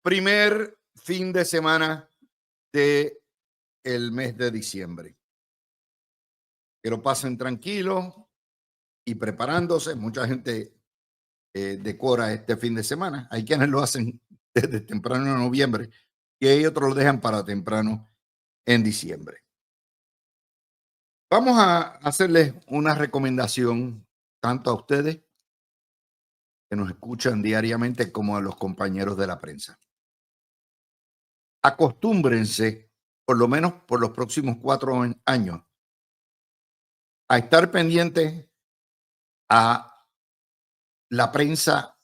Primer fin de semana de el mes de diciembre. Que lo pasen tranquilos y preparándose. Mucha gente decora este fin de semana. Hay quienes lo hacen desde temprano en noviembre y hay otros lo dejan para temprano en diciembre. Vamos a hacerles una recomendación tanto a ustedes que nos escuchan diariamente como a los compañeros de la prensa. Acostúmbrense, por lo menos por los próximos 4 años, a estar pendientes a la prensa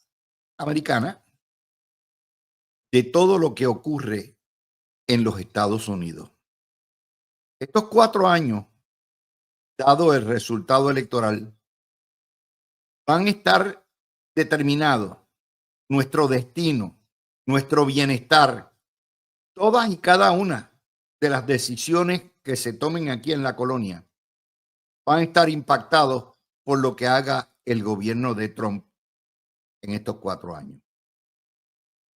americana de todo lo que ocurre en los Estados Unidos. Estos 4 años, dado el resultado electoral, van a estar determinados nuestro destino, nuestro bienestar, todas y cada una de las decisiones que se tomen aquí en la colonia van a estar impactados por lo que haga el gobierno de Trump en estos 4 años.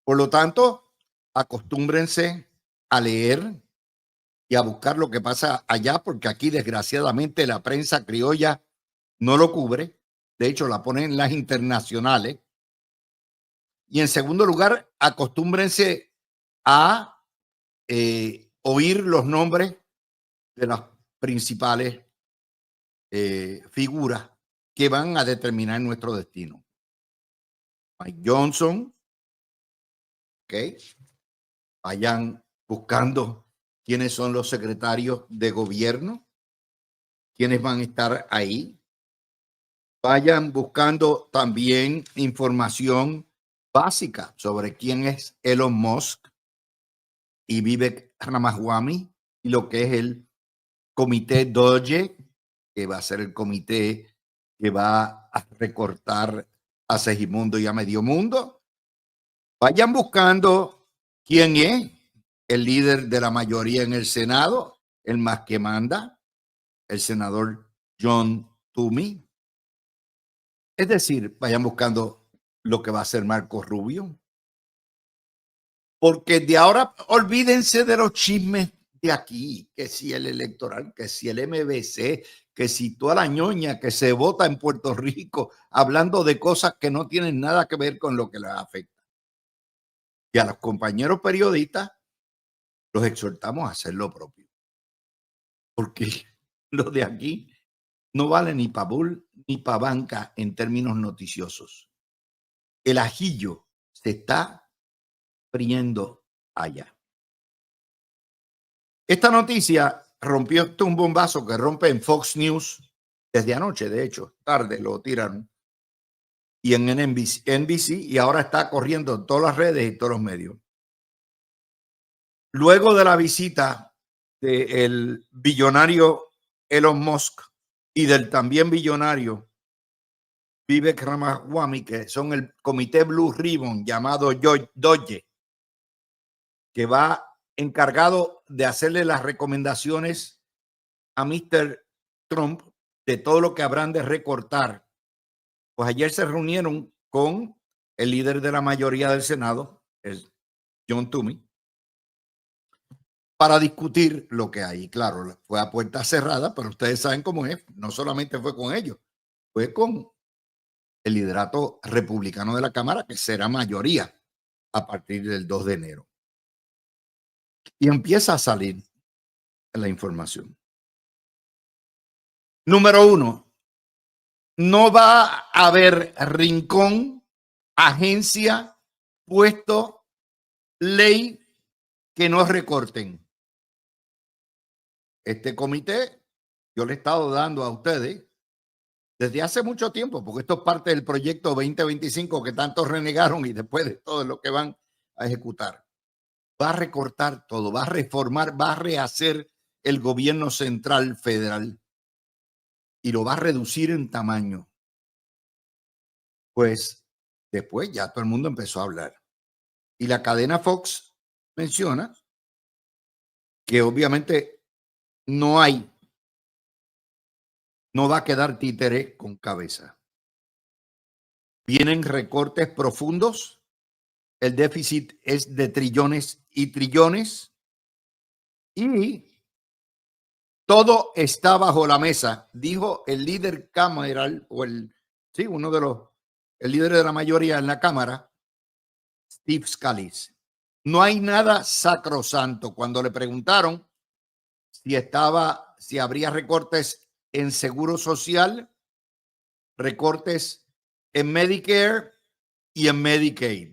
Por lo tanto, acostúmbrense a leer y a buscar lo que pasa allá, porque aquí desgraciadamente la prensa criolla no lo cubre. De hecho, la ponen en las internacionales. Y en segundo lugar, acostúmbrense a oír los nombres de las principales figuras que van a determinar nuestro destino. Mike Johnson, ¿ok? Vayan buscando quiénes son los secretarios de gobierno, quiénes van a estar ahí. Vayan buscando también información básica sobre quién es Elon Musk y Vivek Ramaswamy y lo que es el comité Doge, que va a ser el comité que va a recortar a Segimundo y a Medio Mundo. Vayan buscando quién es el líder de la mayoría en el Senado, el más que manda, el senador John Toomey. Es decir, vayan buscando lo que va a hacer Marco Rubio. Porque de ahora olvídense de los chismes de aquí, que si el electoral, que si el MBC, que si toda la ñoña que se vota en Puerto Rico, hablando de cosas que no tienen nada que ver con lo que les afecta. Y a los compañeros periodistas los exhortamos a hacer lo propio. Porque lo de aquí no vale ni para bull ni para banca en términos noticiosos. El ajillo se está friendo allá. Esta noticia rompió un bombazo que rompe en Fox News desde anoche, de hecho, tarde lo tiraron, y en NBC, y ahora está corriendo en todas las redes y todos los medios. Luego de la visita del billonario Elon Musk y del también billonario Vivek Ramaswamy, que son el comité Blue Ribbon llamado Doge, que va encargado de hacerle las recomendaciones a Mr. Trump de todo lo que habrán de recortar. Pues ayer se reunieron con el líder de la mayoría del Senado, el John Toomey, para discutir lo que hay. Claro, fue a puerta cerrada, pero ustedes saben cómo es. No solamente fue con ellos, fue con el liderato republicano de la Cámara, que será mayoría a partir del 2 de enero. Y empieza a salir la información. Número 1, no va a haber rincón, agencia, puesto, ley que no recorten. Este comité, yo le he estado dando a ustedes desde hace mucho tiempo, porque esto es parte del proyecto 2025 que tantos renegaron y después de todo lo que van a ejecutar. Va a recortar todo, va a reformar, va a rehacer el gobierno central federal y lo va a reducir en tamaño. Pues después ya todo el mundo empezó a hablar. Y la cadena Fox menciona que obviamente no va a quedar títere con cabeza. Vienen recortes profundos el déficit es de trillones y trillones y todo está bajo la mesa, dijo el líder cameral o el líder de la mayoría en la Cámara, Steve Scalise. No hay nada sacrosanto. Cuando le preguntaron si habría recortes en seguro social, recortes en Medicare y en Medicaid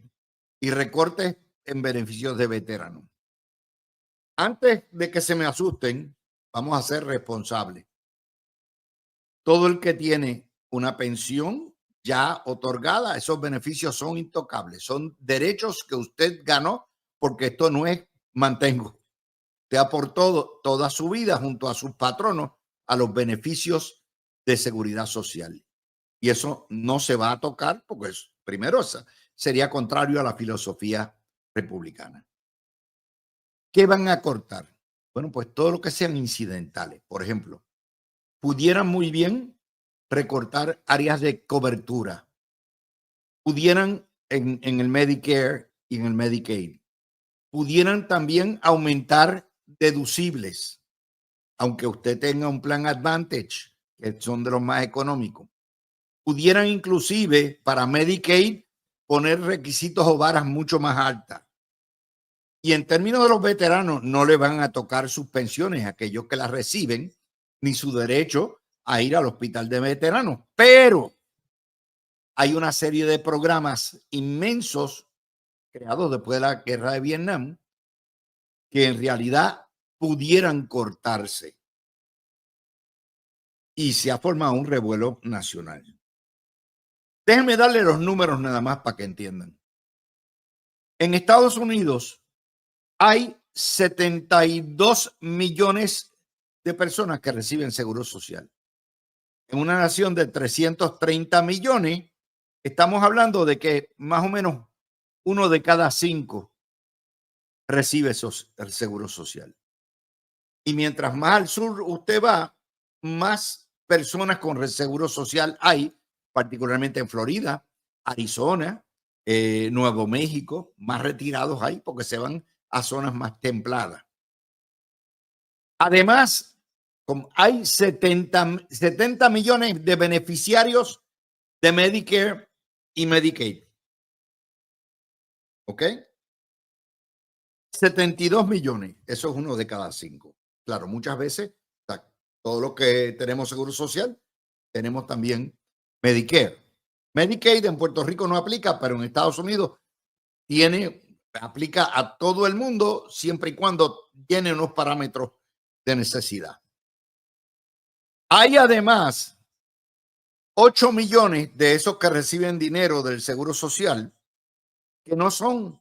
y recortes en beneficios de veteranos. Antes de que se me asusten, vamos a ser responsables. Todo el que tiene una pensión ya otorgada, esos beneficios son intocables, son derechos que usted ganó porque esto no es mantengo. Te aportó toda su vida junto a sus patronos a los beneficios de seguridad social. Y eso no se va a tocar porque primero sería contrario a la filosofía republicana. ¿Qué van a cortar? Bueno, pues todo lo que sean incidentales. Por ejemplo, pudieran muy bien recortar áreas de cobertura. Pudieran en el Medicare y en el Medicaid. Pudieran también aumentar deducibles, aunque usted tenga un plan Advantage, que son de los más económicos. Pudieran inclusive para Medicaid poner requisitos o varas mucho más altas. Y en términos de los veteranos, no le van a tocar sus pensiones a aquellos que las reciben, ni su derecho a ir al hospital de veteranos. Pero hay una serie de programas inmensos creados después de la guerra de Vietnam que en realidad pudieran cortarse. Y se ha formado un revuelo nacional. Déjenme darle los números nada más para que entiendan. En Estados Unidos hay 72 millones de personas que reciben seguro social. En una nación de 330 millones, estamos hablando de que más o menos 1 de cada 5 recibe el seguro social. Y mientras más al sur usted va, más personas con seguro social hay, particularmente en Florida, Arizona, Nuevo México, más retirados hay porque se van a zonas más templadas. Además, hay 70 millones de beneficiarios de Medicare y Medicaid. ¿Ok? 72 millones, eso es 1 de cada 5. Claro, muchas veces, todo lo que tenemos seguro social, tenemos también Medicare. Medicaid en Puerto Rico no aplica, pero en Estados Unidos aplica a todo el mundo siempre y cuando tiene unos parámetros de necesidad. Hay además 8 millones de esos que reciben dinero del seguro social que no son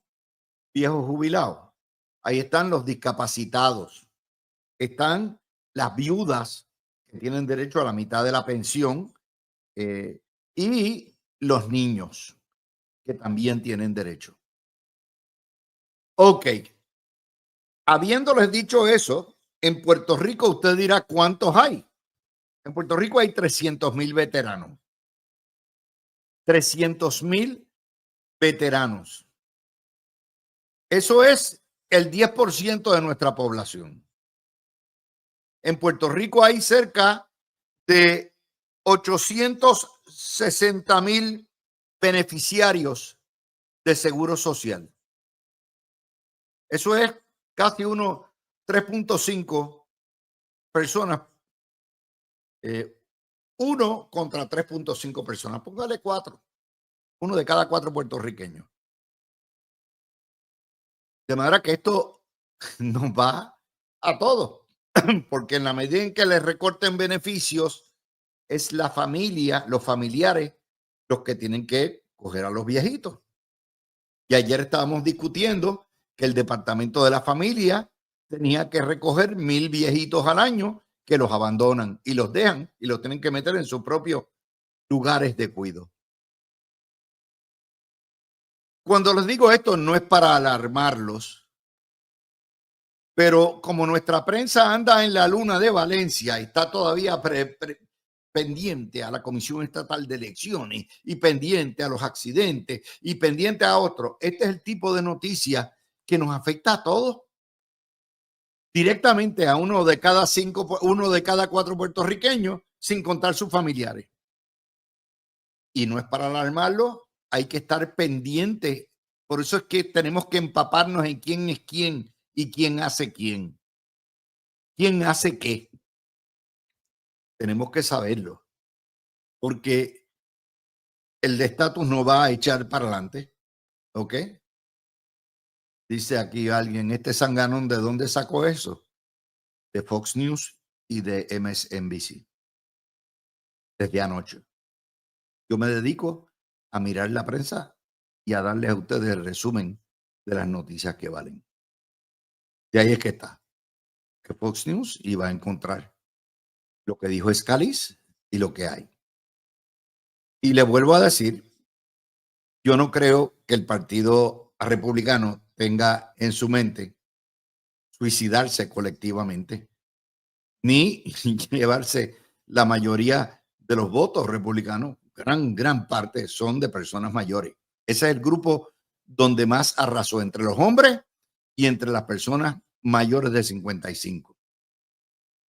viejos jubilados. Ahí están los discapacitados, están las viudas que tienen derecho a la mitad de la pensión y los niños que también tienen derecho. Ok, habiéndoles dicho eso, en Puerto Rico usted dirá cuántos hay. En Puerto Rico hay 300,000 veteranos. 300,000 veteranos. Eso es el 10% de nuestra población. En Puerto Rico hay cerca de 860,000 beneficiarios de seguro social. Eso es casi 3.5 personas. 1 contra 3.5 personas. Póngale 4. 1 de cada 4 puertorriqueños. De manera que esto nos va a todos. Porque en la medida en que les recorten beneficios, es la familia, los familiares, los que tienen que coger a los viejitos. Y ayer estábamos discutiendo que el Departamento de la Familia tenía que recoger 1,000 viejitos al año que los abandonan y los dejan y los tienen que meter en sus propios lugares de cuidado. Cuando les digo esto, no es para alarmarlos, pero como nuestra prensa anda en la luna de Valencia y está todavía pendiente a la Comisión Estatal de Elecciones y pendiente a los accidentes y pendiente a otros. Este es el tipo de noticia que nos afecta a todos. Directamente a uno de cada cuatro puertorriqueños, sin contar sus familiares. Y no es para alarmarlo, hay que estar pendiente. Por eso es que tenemos que empaparnos en quién es quién y quién hace quién. ¿Quién hace qué? Tenemos que saberlo, porque el de estatus no va a echar para adelante, ¿ok? Dice aquí alguien, este sanganón, ¿de dónde sacó eso? De Fox News y de MSNBC. Desde anoche. Yo me dedico a mirar la prensa y a darles a ustedes el resumen de las noticias que valen. Y ahí es que está. Que Fox News iba a encontrar lo que dijo Scalise y lo que hay. Y le vuelvo a decir, yo no creo que el Partido Republicano tenga en su mente suicidarse colectivamente, ni llevarse la mayoría de los votos republicanos. Gran parte son de personas mayores. Ese es el grupo donde más arrasó entre los hombres y entre las personas mayores de 55.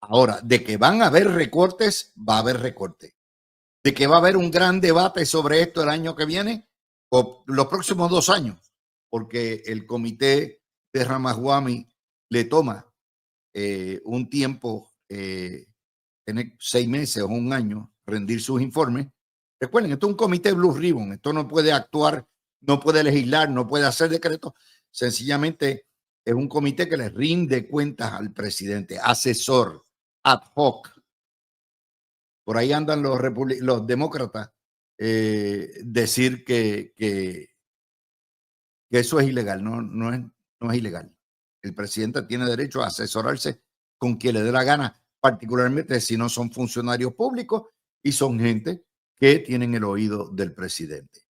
Ahora, de que van a haber recortes, va a haber recortes. De que va a haber un gran debate sobre esto el año que viene o los próximos 2 años, porque el comité de Ramaswamy le toma un tiempo, tiene 6 meses o 1 año, rendir sus informes. Recuerden, esto es un comité Blue Ribbon, esto no puede actuar, no puede legislar, no puede hacer decretos, sencillamente es un comité que le rinde cuentas al presidente, asesor, ad hoc. Por ahí andan los demócratas decir que eso es ilegal, no es ilegal. El presidente tiene derecho a asesorarse con quien le dé la gana, particularmente si no son funcionarios públicos y son gente que tienen el oído del presidente.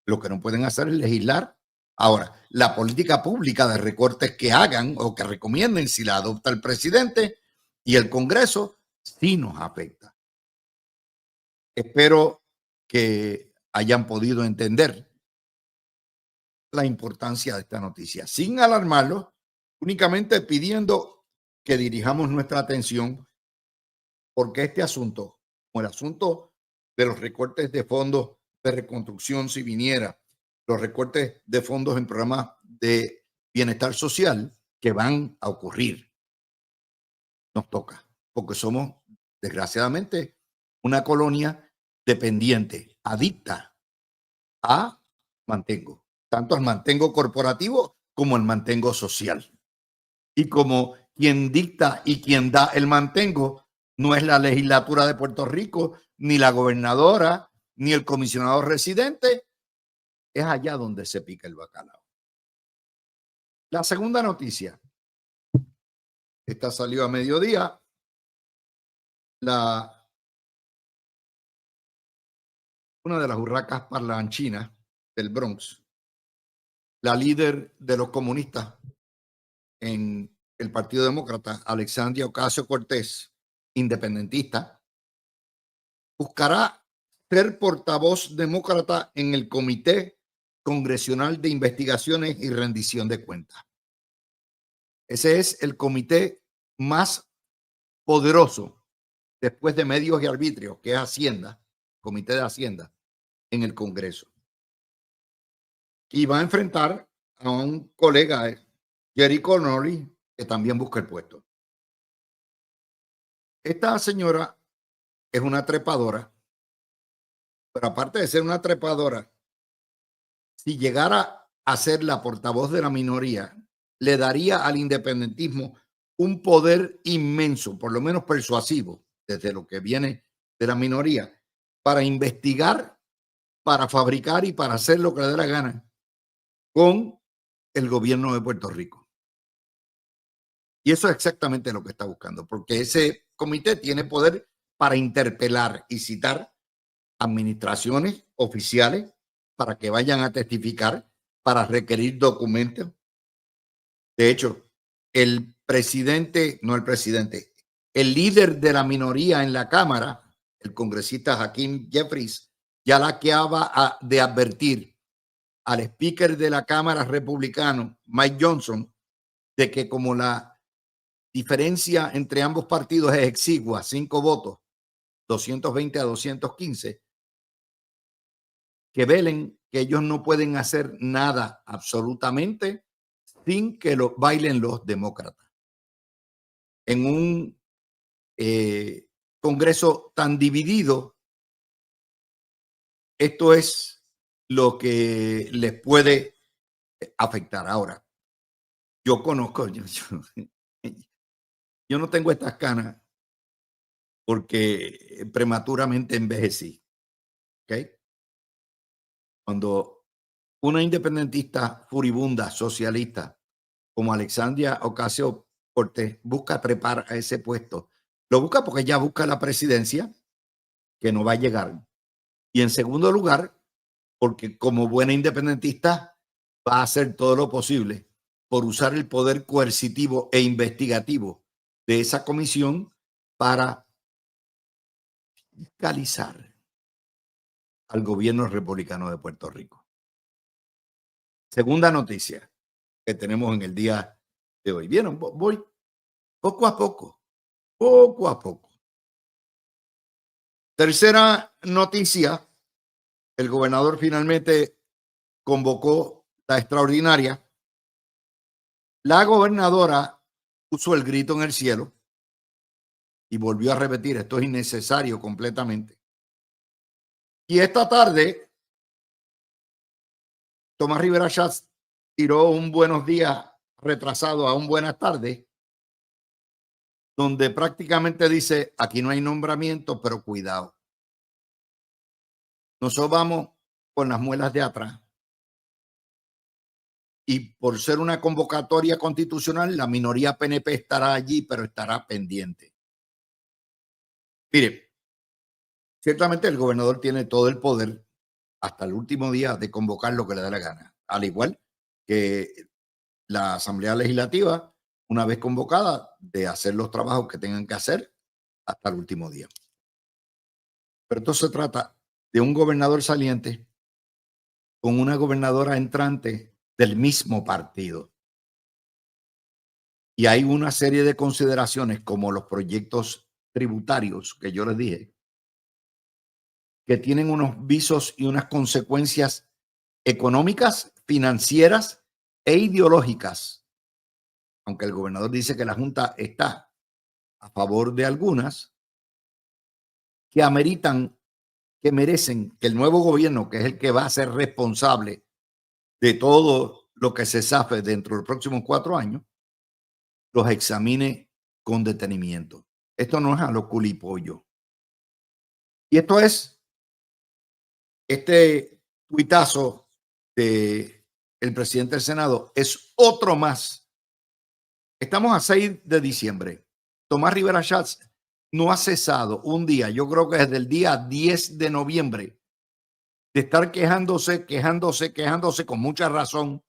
Lo que no pueden hacer es legislar. Ahora, la política pública de recortes que hagan o que recomienden, si la adopta el presidente y el Congreso, sí nos afecta. Espero que hayan podido entender la importancia de esta noticia, sin alarmarlo, únicamente pidiendo que dirijamos nuestra atención, porque este asunto, como el asunto de los recortes de fondos de reconstrucción si viniera, los recortes de fondos en programas de bienestar social que van a ocurrir, nos toca, porque somos, desgraciadamente, una colonia dependiente, adicta a mantengo, tanto al mantengo corporativo como al mantengo social. Y como quien dicta y quien da el mantengo no es la legislatura de Puerto Rico, ni la gobernadora, ni el comisionado residente, es allá donde se pica el bacalao. La segunda noticia, esta salió a mediodía, una de las urracas parlanchinas del Bronx, la líder de los comunistas en el Partido Demócrata, Alexandria Ocasio-Cortez, independentista, buscará ser portavoz demócrata en el Comité Congresional de Investigaciones y Rendición de Cuentas. Ese es el comité más poderoso después de Medios y Arbitrios, que es Hacienda, Comité de Hacienda, en el Congreso. Y va a enfrentar a un colega, Jerry Connolly, que también busca el puesto. Esta señora es una trepadora, pero aparte de ser una trepadora, si llegara a ser la portavoz de la minoría, le daría al independentismo un poder inmenso, por lo menos persuasivo, desde lo que viene de la minoría, para investigar, para fabricar y para hacer lo que le dé la gana con el gobierno de Puerto Rico. Y eso es exactamente lo que está buscando, porque ese comité tiene poder para interpelar y citar administraciones oficiales para que vayan a testificar, para requerir documentos. De hecho, el líder de la minoría en la Cámara el congresista Hakeem Jeffries ya la acaba de advertir al speaker de la Cámara republicano, Mike Johnson, de que como la diferencia entre ambos partidos es exigua, 5 votos, 220 a 215, que velen que ellos no pueden hacer nada absolutamente sin que lo bailen los demócratas. En un Congreso tan dividido, esto es lo que les puede afectar. Ahora, yo conozco, yo no tengo estas canas porque prematuramente envejecí. ¿Okay? Cuando una independentista furibunda, socialista, como Alexandria Ocasio-Cortez, busca trepar a ese puesto, lo busca porque ella busca la presidencia, que no va a llegar. Y en segundo lugar, porque como buena independentista va a hacer todo lo posible por usar el poder coercitivo e investigativo de esa comisión para fiscalizar al gobierno republicano de Puerto Rico. Segunda noticia que tenemos en el día de hoy. Vieron, voy poco a poco, poco a poco. Tercera noticia, el gobernador finalmente convocó la extraordinaria. La gobernadora puso el grito en el cielo y volvió a repetir, esto es innecesario completamente. Y esta tarde, Tomás Rivera Schatz tiró un buenos días retrasado a un buenas tardes, donde prácticamente dice, aquí no hay nombramiento, pero cuidado. Nosotros vamos con las muelas de atrás. Y por ser una convocatoria constitucional, la minoría PNP estará allí, pero estará pendiente. Mire, ciertamente el gobernador tiene todo el poder hasta el último día de convocar lo que le dé la gana, al igual que la Asamblea Legislativa, una vez convocada, de hacer los trabajos que tengan que hacer hasta el último día. Pero esto se trata de un gobernador saliente con una gobernadora entrante del mismo partido. Y hay una serie de consideraciones como los proyectos tributarios que yo les dije, que tienen unos visos y unas consecuencias económicas, financieras e ideológicas. Aunque el gobernador dice que la Junta está a favor de algunas, que ameritan, que merecen que el nuevo gobierno, que es el que va a ser responsable de todo lo que se zafe dentro de los próximos 4 años, los examine con detenimiento. Esto no es a lo culipollo. Y esto es este tuitazo de el presidente del Senado es otro más. Estamos a 6 de diciembre. Tomás Rivera Schatz no ha cesado un día, yo creo que desde el día 10 de noviembre, de estar quejándose con mucha razón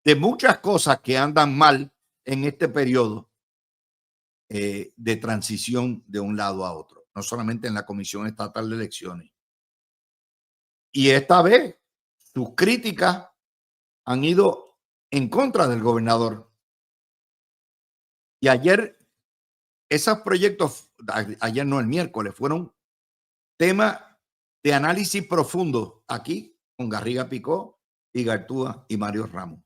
de muchas cosas que andan mal en este periodo de transición de un lado a otro, no solamente en la Comisión Estatal de Elecciones. Y esta vez sus críticas han ido en contra del gobernador. Y ayer, esos proyectos, ayer no, el miércoles, fueron tema de análisis profundo aquí con Garriga Picó y Gartúa y Mario Ramos.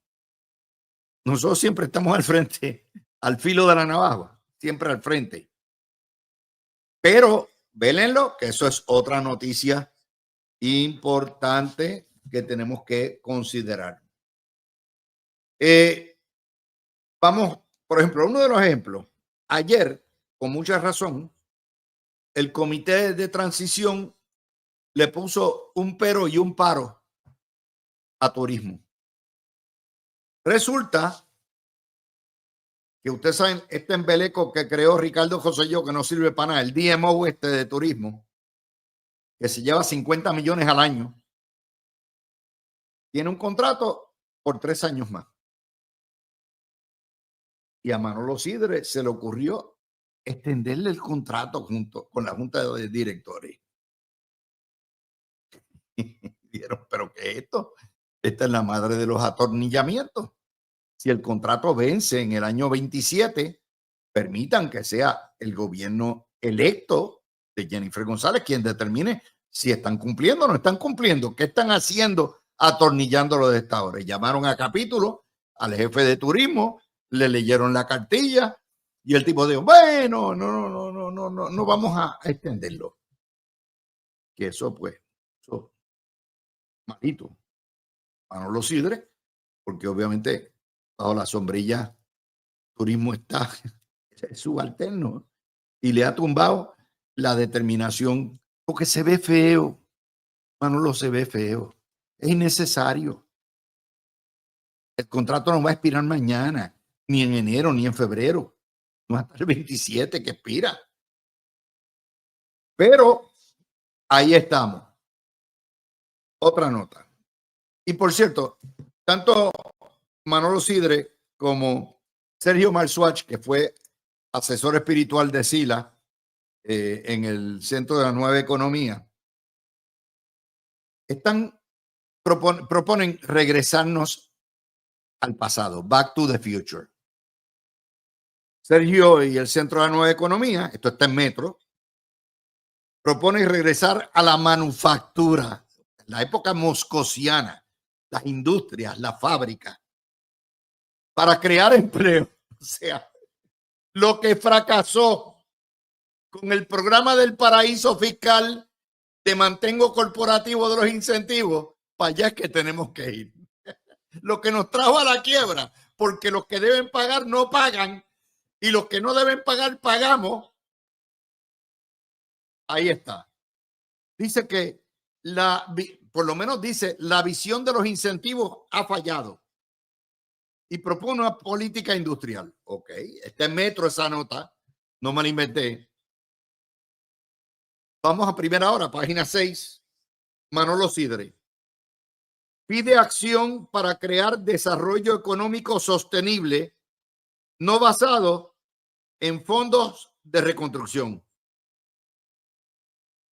Nosotros siempre estamos al frente, al filo de la navaja, siempre al frente. Pero vélenlo, que eso es otra noticia importante que tenemos que considerar. Vamos, por ejemplo, uno de los ejemplos. Ayer, con mucha razón, el comité de transición le puso un pero y un paro a turismo. Resulta que ustedes saben, este embeleco que creó Ricardo Rosselló, que no sirve para nada, el DMO de turismo, que se lleva 50 millones al año, tiene un contrato por 3 años más. Y a Manolo Sidre se le ocurrió extenderle el contrato junto con la junta de directores. Dijeron, ¿pero qué es esto? Esta es la madre de los atornillamientos. Si el contrato vence en el año 27, permitan que sea el gobierno electo de Jennifer González quien determine si están cumpliendo o no están cumpliendo. ¿Qué están haciendo atornillándolo de esta hora? Llamaron a capítulo al jefe de turismo, le leyeron la cartilla y el tipo dijo, bueno, no vamos a extenderlo. Que eso pues, eso, malito. Manolo Sidre, porque obviamente bajo la sombrilla turismo está subalterno y le ha tumbado la determinación porque se ve feo. Manolo, se ve feo. Es innecesario. El contrato no va a expirar mañana, ni en enero, ni en febrero. No hasta el 27 que expira. Pero ahí estamos. Otra nota. Y por cierto, tanto Manolo Sidre como Sergio Marzuach, que fue asesor espiritual de Sila en el Centro de la Nueva Economía, proponen regresarnos al pasado, back to the future. Sergio y el Centro de la Nueva Economía, esto está en Metro, proponen regresar a la manufactura, la época moscosiana, las industrias, la fábrica, para crear empleo. O sea, lo que fracasó con el programa del paraíso fiscal de mantengo corporativo de los incentivos, para allá es que tenemos que ir. Lo que nos trajo a la quiebra, porque los que deben pagar no pagan y los que no deben pagar pagamos. Ahí está. Dice que por lo menos dice, la visión de los incentivos ha fallado y propone una política industrial. Ok, está en Metro esa nota, no me la inventé. Vamos a primera hora, página 6, Manolo Sidre. Pide acción para crear desarrollo económico sostenible, no basado en fondos de reconstrucción.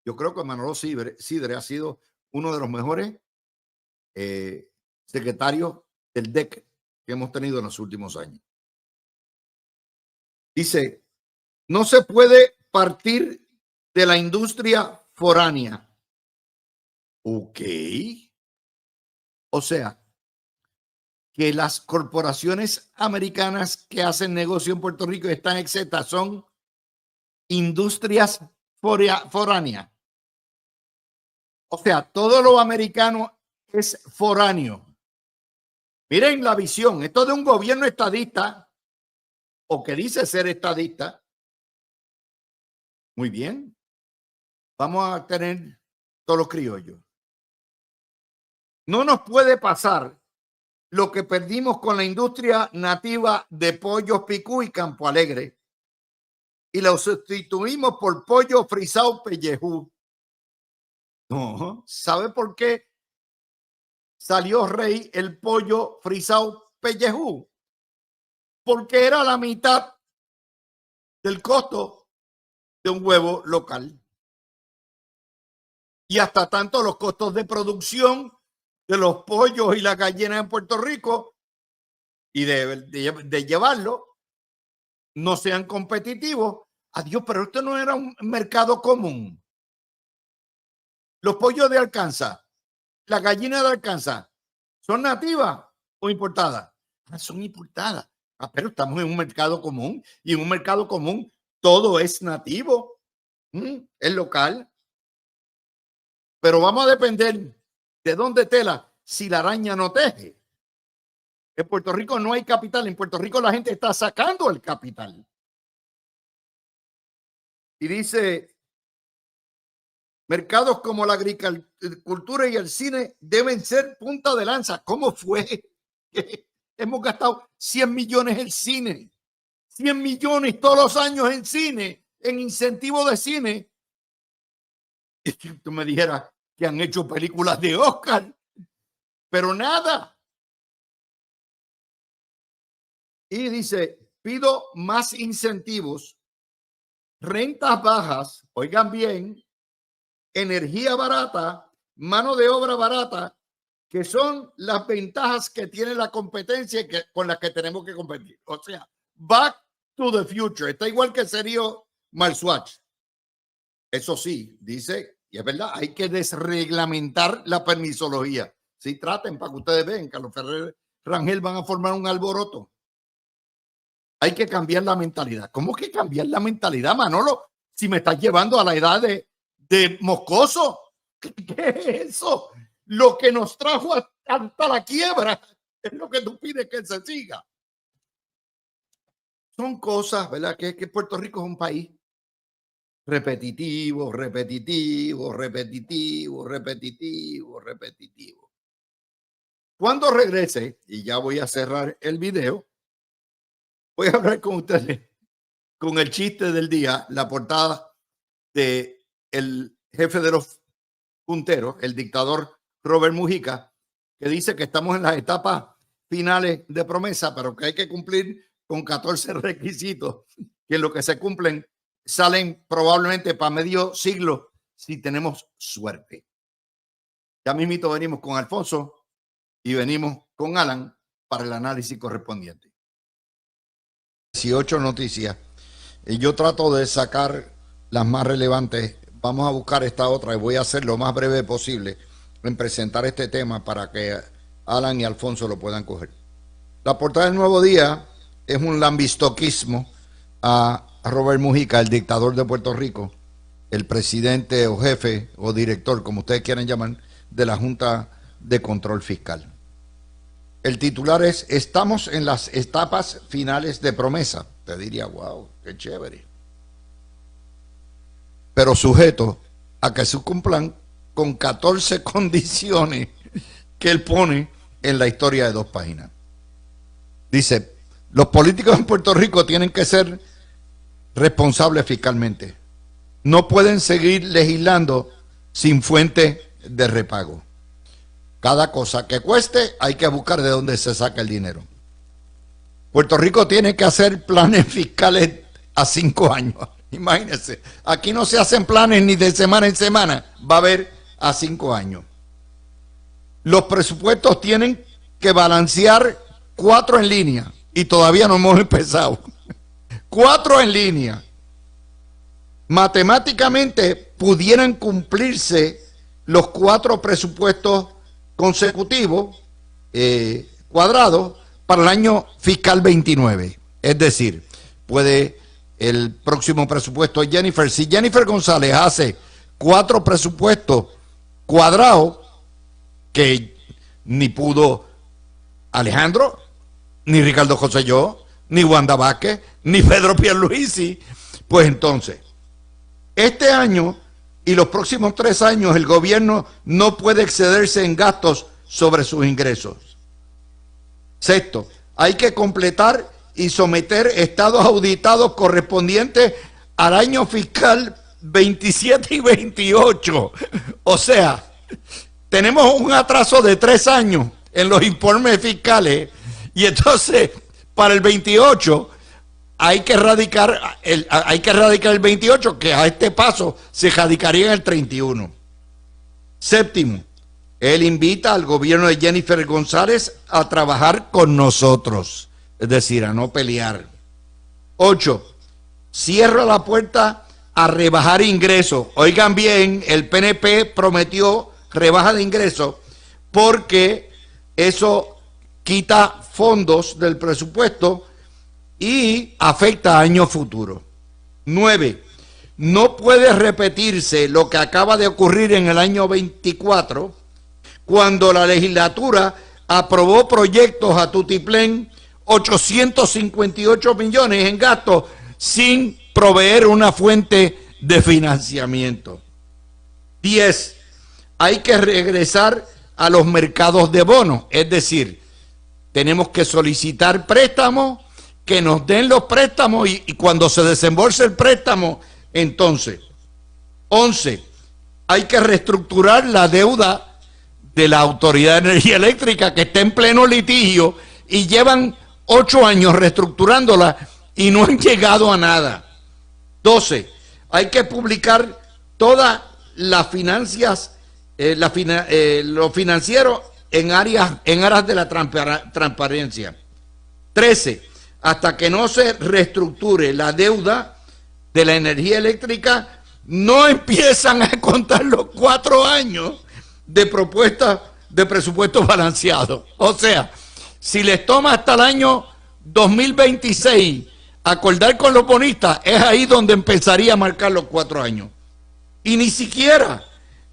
Yo creo que Manolo Sidre ha sido uno de los mejores secretarios del DEC que hemos tenido en los últimos años. Dice, no se puede partir de la industria foránea. Ok. O sea, que las corporaciones americanas que hacen negocio en Puerto Rico y están exentas son industrias foráneas. O sea, todo lo americano es foráneo. Miren la visión. Esto de un gobierno estadista o que dice ser estadista. Muy bien. Vamos a tener todos los criollos. No nos puede pasar lo que perdimos con la industria nativa de pollos Picú y Campo Alegre y lo sustituimos por pollo frisado pellejú. No, ¿sabe por qué salió rey el pollo frisado pellejú? Porque era la mitad del costo de un huevo local. Y hasta tanto los costos de producción de los pollos y las gallinas en Puerto Rico y de llevarlo no sean competitivos. Adiós, pero esto no era un mercado común. Los pollos de Arkansas, las gallinas de Arkansas, ¿son nativas o importadas? Son importadas. Pero estamos en un mercado común y en un mercado común todo es nativo, es local. Pero vamos a depender de dónde tela si la araña no teje. En Puerto Rico no hay capital. En Puerto Rico la gente está sacando el capital. Y dice, mercados como la agricultura y el cine deben ser punta de lanza. ¿Cómo fue? Hemos gastado 100 millones en cine. 100 millones todos los años en cine, en incentivo de cine. Y tú me dijeras que han hecho películas de Oscar, pero nada. Y dice, pido más incentivos rentas bajas, oigan bien, energía barata, mano de obra barata, que son las ventajas que tiene la competencia y con las que tenemos que competir. O sea, back to the future. Está igual que Sergio Marswatch. Eso sí, dice, y es verdad, hay que desreglamentar la permisología. Sí, traten para que ustedes vean que los Ferrer Rangel van a formar un alboroto. Hay que cambiar la mentalidad. ¿Cómo que cambiar la mentalidad, Manolo? Si me estás llevando a la edad de mocoso. ¿Qué es eso? Lo que nos trajo hasta la quiebra es lo que tú pides que se siga. Son cosas, ¿verdad? Que Puerto Rico es un país repetitivo, repetitivo, repetitivo, repetitivo, repetitivo. Cuando regrese, y ya voy a cerrar el video, voy a hablar con ustedes con el chiste del día, la portada de el jefe de los punteros, el dictador Robert Mujica, que dice que estamos en las etapas finales de promesa, pero que hay que cumplir con 14 requisitos, que en lo que se cumplen salen probablemente para medio siglo si tenemos suerte. Ya mismito venimos con Alfonso y venimos con Alan para el análisis correspondiente. 18 noticias. Y yo trato de sacar las más relevantes. Vamos a buscar esta otra y voy a hacer lo más breve posible en presentar este tema para que Alan y Alfonso lo puedan coger. La portada del Nuevo Día es un lambistoquismo a Robert Mujica, el dictador de Puerto Rico, el presidente o jefe o director, como ustedes quieran llamar, de la Junta de Control Fiscal. El titular es: estamos en las etapas finales de promesa. Te diría, wow, qué chévere. Pero sujeto a que se cumplan con 14 condiciones que él pone en la historia de 2 páginas. Dice, los políticos en Puerto Rico tienen que ser responsables fiscalmente. No pueden seguir legislando sin fuente de repago. Cada cosa que cueste hay que buscar de dónde se saca el dinero. Puerto Rico tiene que hacer planes fiscales a 5 años. Imagínense, aquí no se hacen planes ni de semana en semana, va a haber a 5 años. Los presupuestos tienen que balancear 4 en línea y todavía no hemos empezado. 4 en línea. Matemáticamente pudieran cumplirse los 4 presupuestos consecutivos cuadrados para el año fiscal 29. Es decir, puede el próximo presupuesto de Jennifer, si Jennifer González hace 4 presupuestos cuadrados, que ni pudo Alejandro, ni Ricardo Rosselló, ni Wanda Vázquez, ni Pedro Pierluisi, pues entonces, este año y los próximos 3 años el gobierno no puede excederse en gastos sobre sus ingresos. Sexto, hay que completar y someter estados auditados correspondientes al año fiscal 27 y 28. O sea, tenemos un atraso de 3 años en los informes fiscales y entonces para el 28 hay que erradicar el 28, que a este paso se radicaría en el 31. Séptimo, él invita al gobierno de Jennifer González a trabajar con nosotros, es decir, a no pelear. 8, cierra la puerta a rebajar ingresos. Oigan bien, el PNP prometió rebaja de ingresos porque eso quita fondos del presupuesto y afecta a años futuros. 9, no puede repetirse lo que acaba de ocurrir en el año 24, cuando la legislatura aprobó proyectos a tutiplén, 858 millones en gastos, sin proveer una fuente de financiamiento. 10, hay que regresar a los mercados de bonos, es decir, tenemos que solicitar préstamos, que nos den los préstamos y cuando se desembolse el préstamo, entonces. 11, hay que reestructurar la deuda de la Autoridad de Energía Eléctrica, que está en pleno litigio y llevan 8 años reestructurándola y no han llegado a nada. 12. Hay que publicar todas las finanzas, lo financiero en aras de la transparencia. 13. Hasta que no se reestructure la deuda de la energía eléctrica, no empiezan a contar los 4 años de propuesta de presupuesto balanceado. O sea, si les toma hasta el año 2026 acordar con los bonistas, es ahí donde empezaría a marcar los 4 años. Y ni siquiera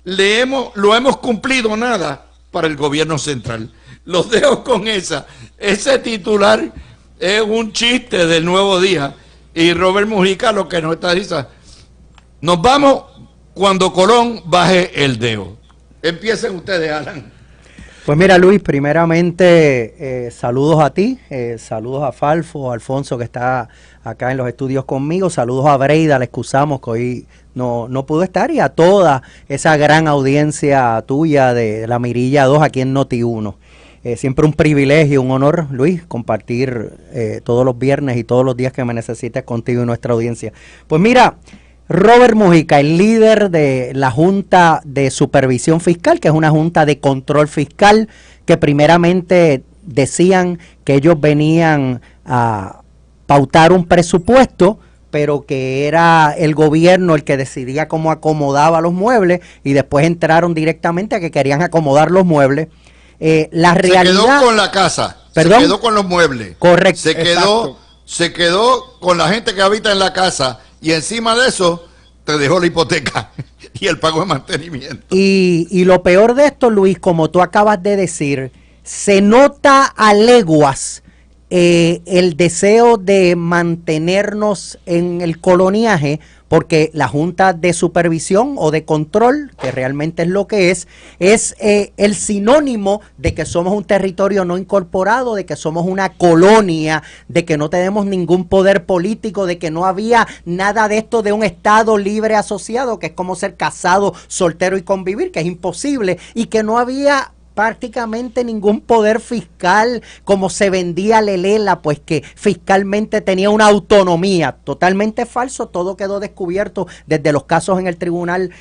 lo hemos cumplido nada para el gobierno central. Los dejo con ese titular es un chiste del Nuevo Día. Y Robert Mujica lo que nos está diciendo, nos vamos cuando Colón baje el dedo. Empiecen ustedes, Alan. Pues mira, Luis, primeramente saludos a ti, saludos a Falfo, a Alfonso que está acá en los estudios conmigo, saludos a Breida, le excusamos que hoy no pudo estar, y a toda esa gran audiencia tuya de la Mirilla 2 aquí en Noti1. Siempre un privilegio, un honor, Luis, compartir todos los viernes y todos los días que me necesites contigo y nuestra audiencia. Pues mira, Robert Mujica, el líder de la Junta de Supervisión Fiscal, que es una junta de control fiscal, que primeramente decían que ellos venían a pautar un presupuesto, pero que era el gobierno el que decidía cómo acomodaba los muebles, y después entraron directamente a que querían acomodar los muebles. La realidad... Se quedó con la casa, ¿Perdón? Se quedó con los muebles. Correcto. Se quedó con la gente que habita en la casa, y encima de eso te dejó la hipoteca y el pago de mantenimiento. Y lo peor de esto, Luis, como tú acabas de decir, se nota a leguas el deseo de mantenernos en el coloniaje, porque la Junta de Supervisión o de Control, que realmente es lo que es el sinónimo de que somos un territorio no incorporado, de que somos una colonia, de que no tenemos ningún poder político, de que no había nada de esto de un Estado libre asociado, que es como ser casado, soltero y convivir, que es imposible, y que no había prácticamente ningún poder fiscal como se vendía Lelela, pues que fiscalmente tenía una autonomía. Totalmente falso, todo quedó descubierto desde los casos en el Tribunal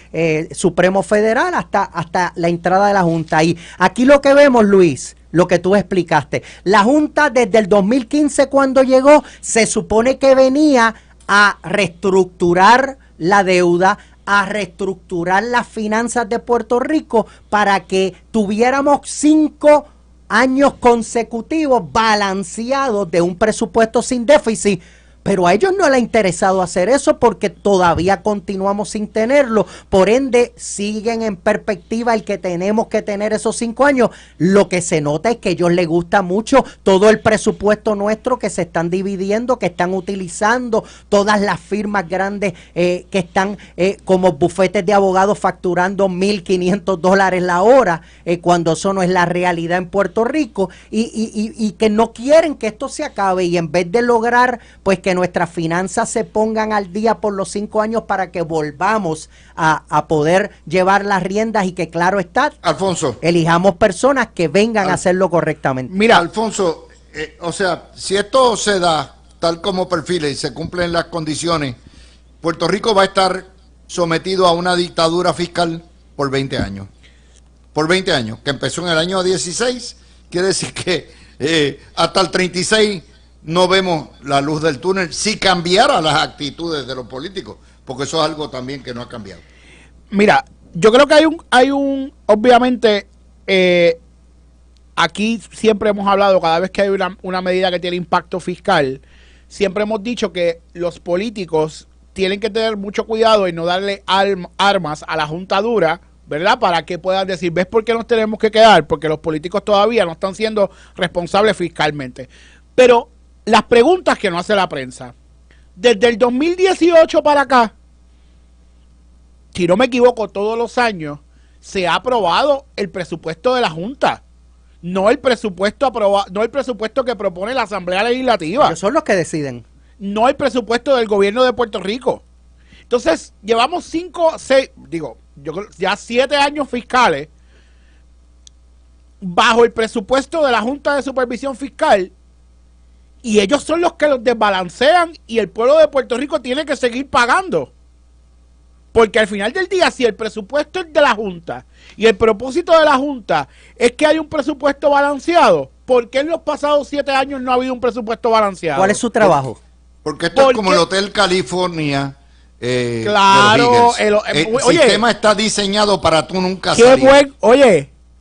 Supremo Federal hasta la entrada de la Junta. Y aquí lo que vemos, Luis, lo que tú explicaste, la Junta desde el 2015 cuando llegó, se supone que venía a reestructurar la deuda, a reestructurar las finanzas de Puerto Rico para que tuviéramos 5 años consecutivos balanceados de un presupuesto sin déficit. Pero a ellos no les ha interesado hacer eso porque todavía continuamos sin tenerlo. Por ende, siguen en perspectiva el que tenemos que tener esos 5 años. Lo que se nota es que a ellos les gusta mucho todo el presupuesto nuestro que se están dividiendo, que están utilizando, todas las firmas grandes que están como bufetes de abogados facturando $1,500 la hora, cuando eso no es la realidad en Puerto Rico, y que no quieren que esto se acabe, y en vez de lograr pues que nuestras finanzas se pongan al día por los 5 años para que volvamos a poder llevar las riendas, y que claro está, Alfonso, elijamos personas que vengan a hacerlo correctamente. Mira, Alfonso, o sea, si esto se da tal como perfila y se cumplen las condiciones, Puerto Rico va a estar sometido a una dictadura fiscal por 20 años. Por 20 años, que empezó en el año 16, quiere decir que hasta el 36 no vemos la luz del túnel si cambiara las actitudes de los políticos, porque eso es algo también que no ha cambiado. Mira, yo creo que hay un obviamente, aquí siempre hemos hablado, cada vez que hay una medida que tiene impacto fiscal, siempre hemos dicho que los políticos tienen que tener mucho cuidado y no darle armas a la juntadura, ¿verdad? Para que puedan decir, ¿ves por qué nos tenemos que quedar? Porque los políticos todavía no están siendo responsables fiscalmente. Pero las preguntas que no hace la prensa, desde el 2018 para acá, si no me equivoco, todos los años se ha aprobado el presupuesto de la Junta, no el presupuesto aprobado, no el presupuesto que propone la Asamblea Legislativa. Ellos son los que deciden. No el presupuesto del gobierno de Puerto Rico. Entonces, llevamos 7 años fiscales bajo el presupuesto de la Junta de Supervisión Fiscal, Y ellos son los que los desbalancean y el pueblo de Puerto Rico tiene que seguir pagando. Porque al final del día, si el presupuesto es de la Junta y el propósito de la Junta es que haya un presupuesto balanceado, ¿por qué en los pasados 7 años no ha habido un presupuesto balanceado? ¿Cuál es su trabajo? Porque esto es como el Hotel California. Claro, de los Eagles. El oye, sistema está diseñado para tú nunca qué salir.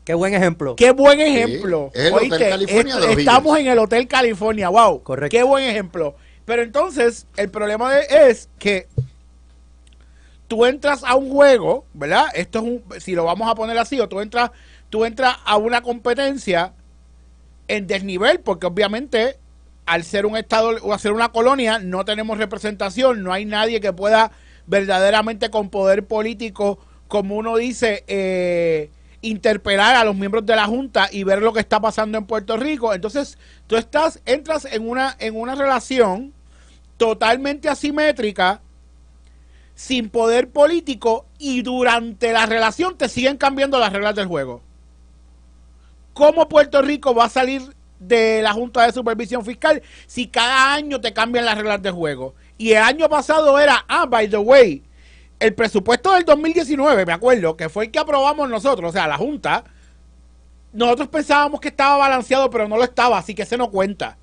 Qué buen ejemplo. Qué buen ejemplo. Es el Hotel California de los estamos Eagles. en el Hotel California, wow. Correcto. Qué buen ejemplo. Pero entonces, el problema es que tú entras a un juego, ¿verdad? Esto es si lo vamos a poner así, o tú entras a una competencia en desnivel, porque obviamente al ser un estado o ser una colonia no tenemos representación, no hay nadie que pueda verdaderamente con poder político, como uno dice, interpelar a los miembros de la Junta y ver lo que está pasando en Puerto Rico. Entonces tú entras en una relación totalmente asimétrica, sin poder político, y durante la relación te siguen cambiando las reglas del juego. ¿Cómo Puerto Rico va a salir de la Junta de Supervisión Fiscal si cada año te cambian las reglas de juego? Y el año pasado era, by the way, el presupuesto del 2019, me acuerdo, que fue el que aprobamos nosotros, o sea, la Junta, nosotros pensábamos que estaba balanceado, pero no lo estaba, así que ese no cuenta.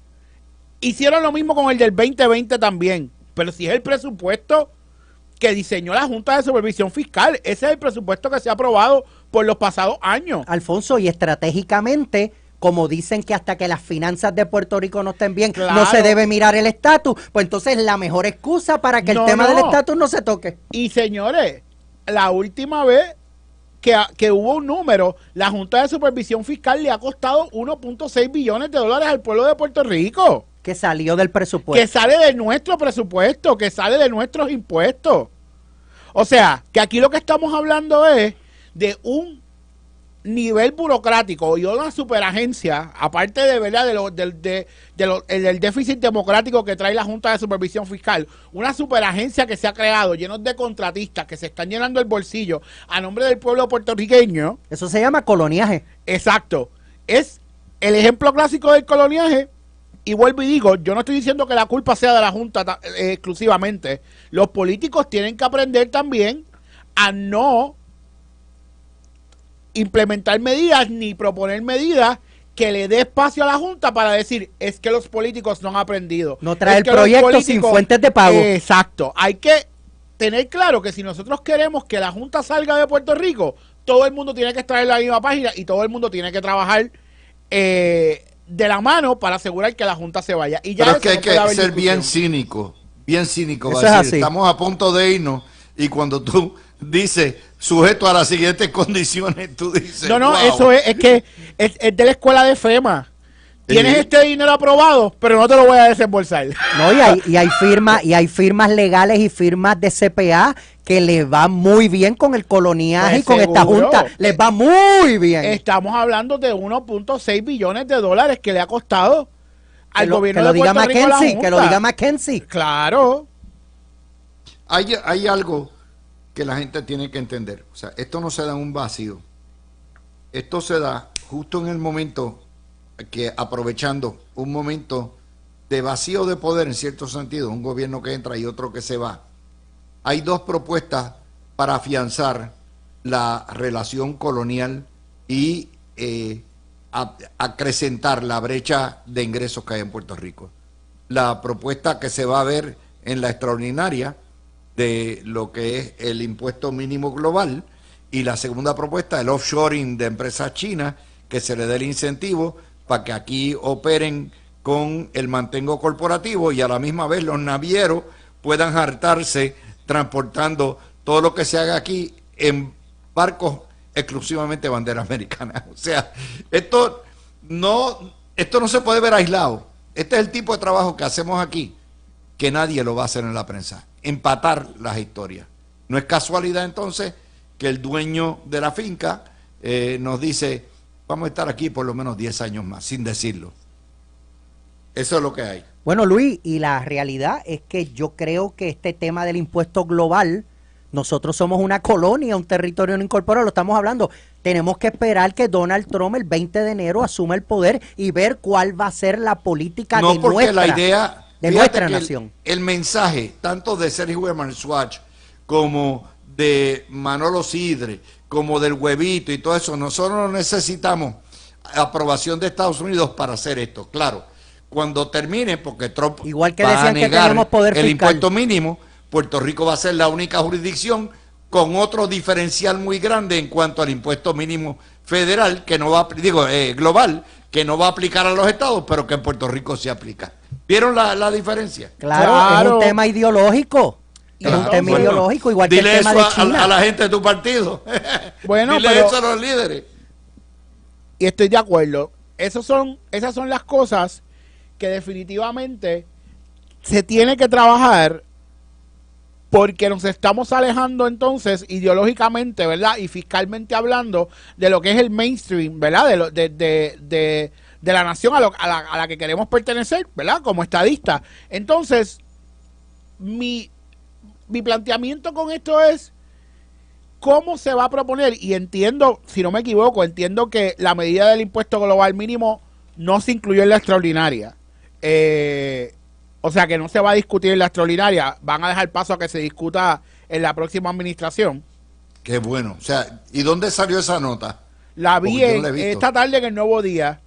Hicieron lo mismo con el del 2020 también, pero si es el presupuesto que diseñó la Junta de Supervisión Fiscal, ese es el presupuesto que se ha aprobado por los pasados años. Alfonso, y estratégicamente, como dicen que hasta que las finanzas de Puerto Rico no estén bien, Claro. no se debe mirar el estatus, pues entonces la mejor excusa para que el tema del estatus no se toque. Y señores, la última vez que hubo un número, la Junta de Supervisión Fiscal le ha costado 1.6 billones de dólares al pueblo de Puerto Rico. Que salió del presupuesto. Que sale de nuestro presupuesto, que sale de nuestros impuestos. O sea, que aquí lo que estamos hablando es de un nivel burocrático y una superagencia, aparte de verdad del déficit democrático que trae la Junta de Supervisión Fiscal, una superagencia que se ha creado llenos de contratistas que se están llenando el bolsillo a nombre del pueblo puertorriqueño. Eso se llama coloniaje. Exacto. Es el ejemplo clásico del coloniaje. Y vuelvo y digo, yo no estoy diciendo que la culpa sea de la Junta exclusivamente. Los políticos tienen que aprender también a no implementar medidas ni proponer medidas que le dé espacio a la Junta para decir, es que los políticos no han aprendido. No traer es que proyectos sin fuentes de pago. Exacto. Hay que tener claro que si nosotros queremos que la Junta salga de Puerto Rico, todo el mundo tiene que estar en la misma página y todo el mundo tiene que trabajar de la mano para asegurar que la Junta se vaya. Y ya pero es que hay no puede que haber ser bien discusión. cínico. Eso Va a es decir, así. estamos a punto de irnos y cuando tú dices sujeto a las siguientes condiciones, tú dices, No, wow. eso es que es de la escuela de FEMA. Tienes Sí. este dinero aprobado, pero no te lo voy a desembolsar. No, y hay firmas legales y firmas de CPA que les va muy bien con el coloniaje Pues y con esta seguro. junta. Les va muy bien. Estamos hablando de 1.6 billones de dólares que le ha costado al gobierno que lo de diga Puerto Rico la Mackenzie, que lo Junta. diga Mackenzie. Claro. Hay algo que la gente tiene que entender. O sea, esto no se da en un vacío. Esto se da justo en el momento que, aprovechando un momento de vacío de poder en cierto sentido, un gobierno que entra y otro que se va. Hay dos propuestas para afianzar la relación colonial y acrecentar la brecha de ingresos que hay en Puerto Rico. La propuesta que se va a ver en la extraordinaria de lo que es el impuesto mínimo global, y la segunda propuesta, el offshoring de empresas chinas, que se le dé el incentivo para que aquí operen con el mantengo corporativo y a la misma vez los navieros puedan hartarse transportando todo lo que se haga aquí en barcos exclusivamente bandera americana. O sea, esto no se puede ver aislado. Este es el tipo de trabajo que hacemos aquí, que nadie lo va a hacer en la prensa. Empatar las historias. No es casualidad entonces que el dueño de la finca nos dice, vamos a estar aquí por lo menos 10 años más, sin decirlo. Eso es lo que hay. Bueno, Luis, y la realidad es que yo creo que este tema del impuesto global Nosotros somos una colonia, un territorio no incorporado, lo estamos hablando. Tenemos que esperar que Donald Trump el 20 de enero asuma el poder y ver cuál va a ser la política No, de porque nuestra, la idea, de fíjate nuestra que nación. el mensaje, tanto de Sergio Herman Swatch como de Manolo Sidre, como del Huevito y todo eso, nosotros no necesitamos aprobación de Estados Unidos para hacer esto. Claro, cuando termine, porque Trump Igual que va a decían que negar tenemos poder el fiscal. impuesto mínimo, Puerto Rico va a ser la única jurisdicción con otro diferencial muy grande en cuanto al impuesto mínimo federal, que no va, global, que no va a aplicar a los estados, pero que en Puerto Rico se aplica. ¿Vieron la diferencia? Claro, es Claro. un tema ideológico. Es un Entonces, tema bueno, ideológico, igual que el Dile tema eso de China. a la gente de tu partido. Bueno, Dile pero- eso a los líderes. Y estoy de acuerdo. Esas son las cosas que definitivamente se tiene que trabajar, porque nos estamos alejando entonces ideológicamente, ¿verdad? Y fiscalmente hablando de lo que es el mainstream, ¿verdad? De la nación a la que queremos pertenecer, ¿verdad? Como estadista. Entonces, mi planteamiento con esto es cómo se va a proponer, y entiendo, si no me equivoco, entiendo que la medida del impuesto global mínimo no se incluyó en la extraordinaria. O sea que no se va a discutir en la extraordinaria, van a dejar paso a que se discuta en la próxima administración. Qué bueno. O sea, ¿y dónde salió esa nota? La vi Porque yo no la he visto. esta tarde en el Nuevo Día.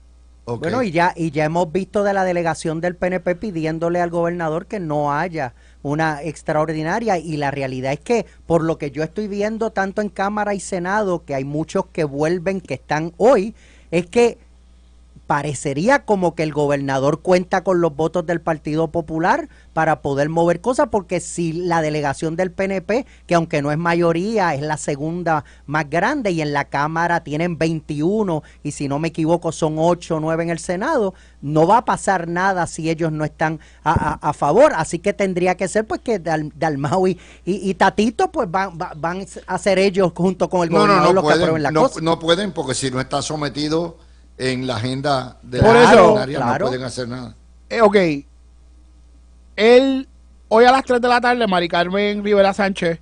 Ok. Bueno, y ya hemos visto de la delegación del PNP pidiéndole al gobernador que no haya una extraordinaria, y la realidad es que por lo que yo estoy viendo tanto en Cámara y Senado, que hay muchos que vuelven, que están hoy, es que parecería como que el gobernador cuenta con los votos del Partido Popular para poder mover cosas, porque si la delegación del PNP, que aunque no es mayoría, es la segunda más grande, y en la Cámara tienen 21, y si no me equivoco son 8 o 9 en el Senado, no va a pasar nada si ellos no están a favor. Así que tendría que ser pues que Dalmau y Tatito pues van a ser ellos junto con el gobernador los que aprueben la cosa. No pueden, porque si no está sometido en la agenda de Por la eso, extraordinaria, claro. no pueden hacer nada. Ok. Hoy a las 3 de la tarde, Mari Carmen Rivera Sánchez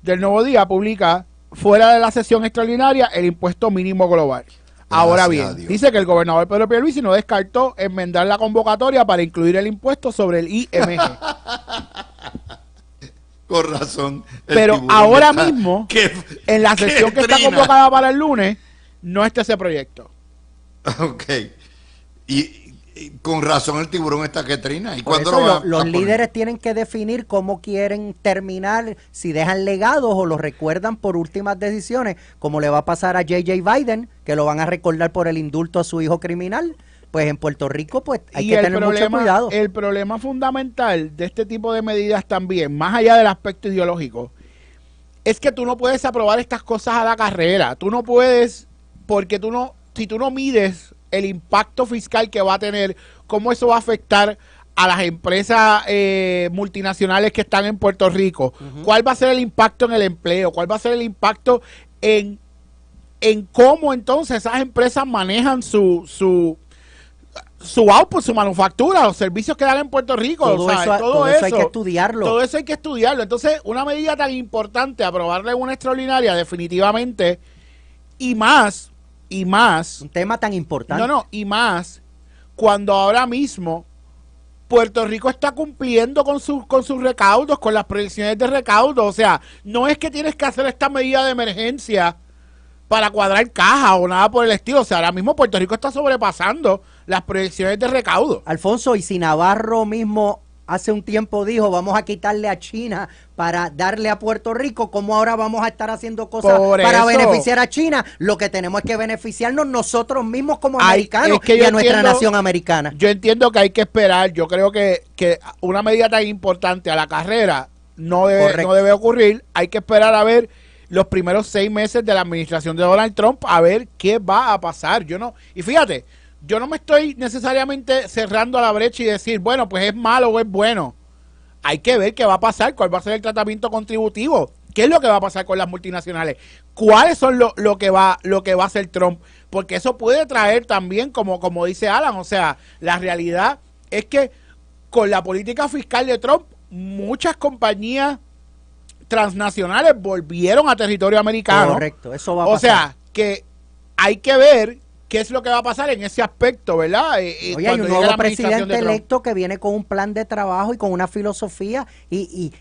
del Nuevo Día publica, fuera de la sesión extraordinaria, el impuesto mínimo global. Ahora Gracias a bien, Dios. dice que el gobernador Pedro Pierluisi no descartó enmendar la convocatoria para incluir el impuesto sobre el IMG. Con razón. el Pero tiburón ahora está- mismo, que- en la que sesión que está trina. convocada para el lunes, no está ese proyecto. Ok. Y con razón el tiburón está que trina. ¿Y Por cuándo eso lo va a los poner? líderes tienen que definir cómo quieren terminar, si dejan legados o los recuerdan por últimas decisiones, como le va a pasar a J.J. Biden, que lo van a recordar por el indulto a su hijo criminal. Pues en Puerto Rico pues hay Y que tener mucho cuidado. el problema fundamental de este tipo de medidas también, más allá del aspecto ideológico, es que tú no puedes aprobar estas cosas a la carrera. Tú no puedes, porque si tú no mides el impacto fiscal que va a tener, cómo eso va a afectar a las empresas multinacionales que están en Puerto Rico, cuál va a ser el impacto en el empleo, cuál va a ser el impacto en cómo entonces esas empresas manejan su output, su manufactura, los servicios que dan en Puerto Rico. Todo o sea, eso- todo eso hay que estudiarlo. Todo eso hay que estudiarlo. Entonces, una medida tan importante, aprobarla en una extraordinaria, definitivamente, y más, Un tema tan importante. y más, cuando ahora mismo Puerto Rico está cumpliendo con sus recaudos, con las proyecciones de recaudo. O sea, no es que tienes que hacer esta medida de emergencia para cuadrar caja o nada por el estilo. O sea, ahora mismo Puerto Rico está sobrepasando las proyecciones de recaudo. Alfonso, y si Navarro mismo hace un tiempo dijo vamos a quitarle a China para darle a Puerto Rico, ¿cómo ahora vamos a estar haciendo cosas Por para eso. beneficiar a China? Lo que tenemos es que beneficiarnos nosotros mismos como Ay, americanos es que y yo a nuestra entiendo- nación americana. Yo entiendo que hay que esperar. Yo creo que una medida tan importante a la carrera no Correcto. debe ocurrir. Hay que esperar a ver los primeros 6 meses de la administración de Donald Trump, a ver qué va a pasar. Y fíjate, yo no me estoy necesariamente cerrando a la brecha y decir, bueno, pues es malo o es bueno. Hay que ver qué va a pasar, cuál va a ser el tratamiento contributivo, qué es lo que va a pasar con las multinacionales, cuáles son lo que va a hacer Trump, porque eso puede traer también, como dice Alan, o sea, la realidad es que con la política fiscal de Trump, muchas compañías transnacionales volvieron a territorio americano. Correcto, eso va a O pasar. sea, que hay que ver qué es lo que va a pasar en ese aspecto, ¿verdad? Oye, hay cuando un llegue la nuevo administración presidente de Trump. electo que viene con un plan de trabajo y con una filosofía y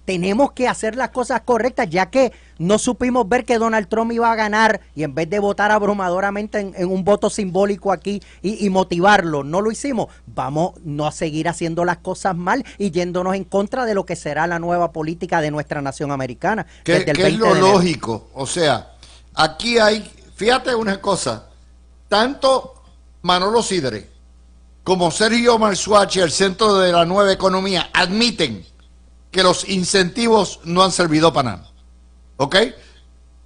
tenemos que hacer las cosas correctas, ya que no supimos ver que Donald Trump iba a ganar y en vez de votar abrumadoramente en un voto simbólico aquí y motivarlo, no lo hicimos. Vamos no a seguir haciendo las cosas mal y yéndonos en contra de lo que será la nueva política de nuestra nación americana. ¿Qué, desde el qué es 20 lo de enero. lógico? O sea, aquí hay, fíjate una cosa, tanto Manolo Sidre como Sergio Marzuachi, el Centro de la Nueva Economía, admiten que los incentivos no han servido para nada. ¿Ok?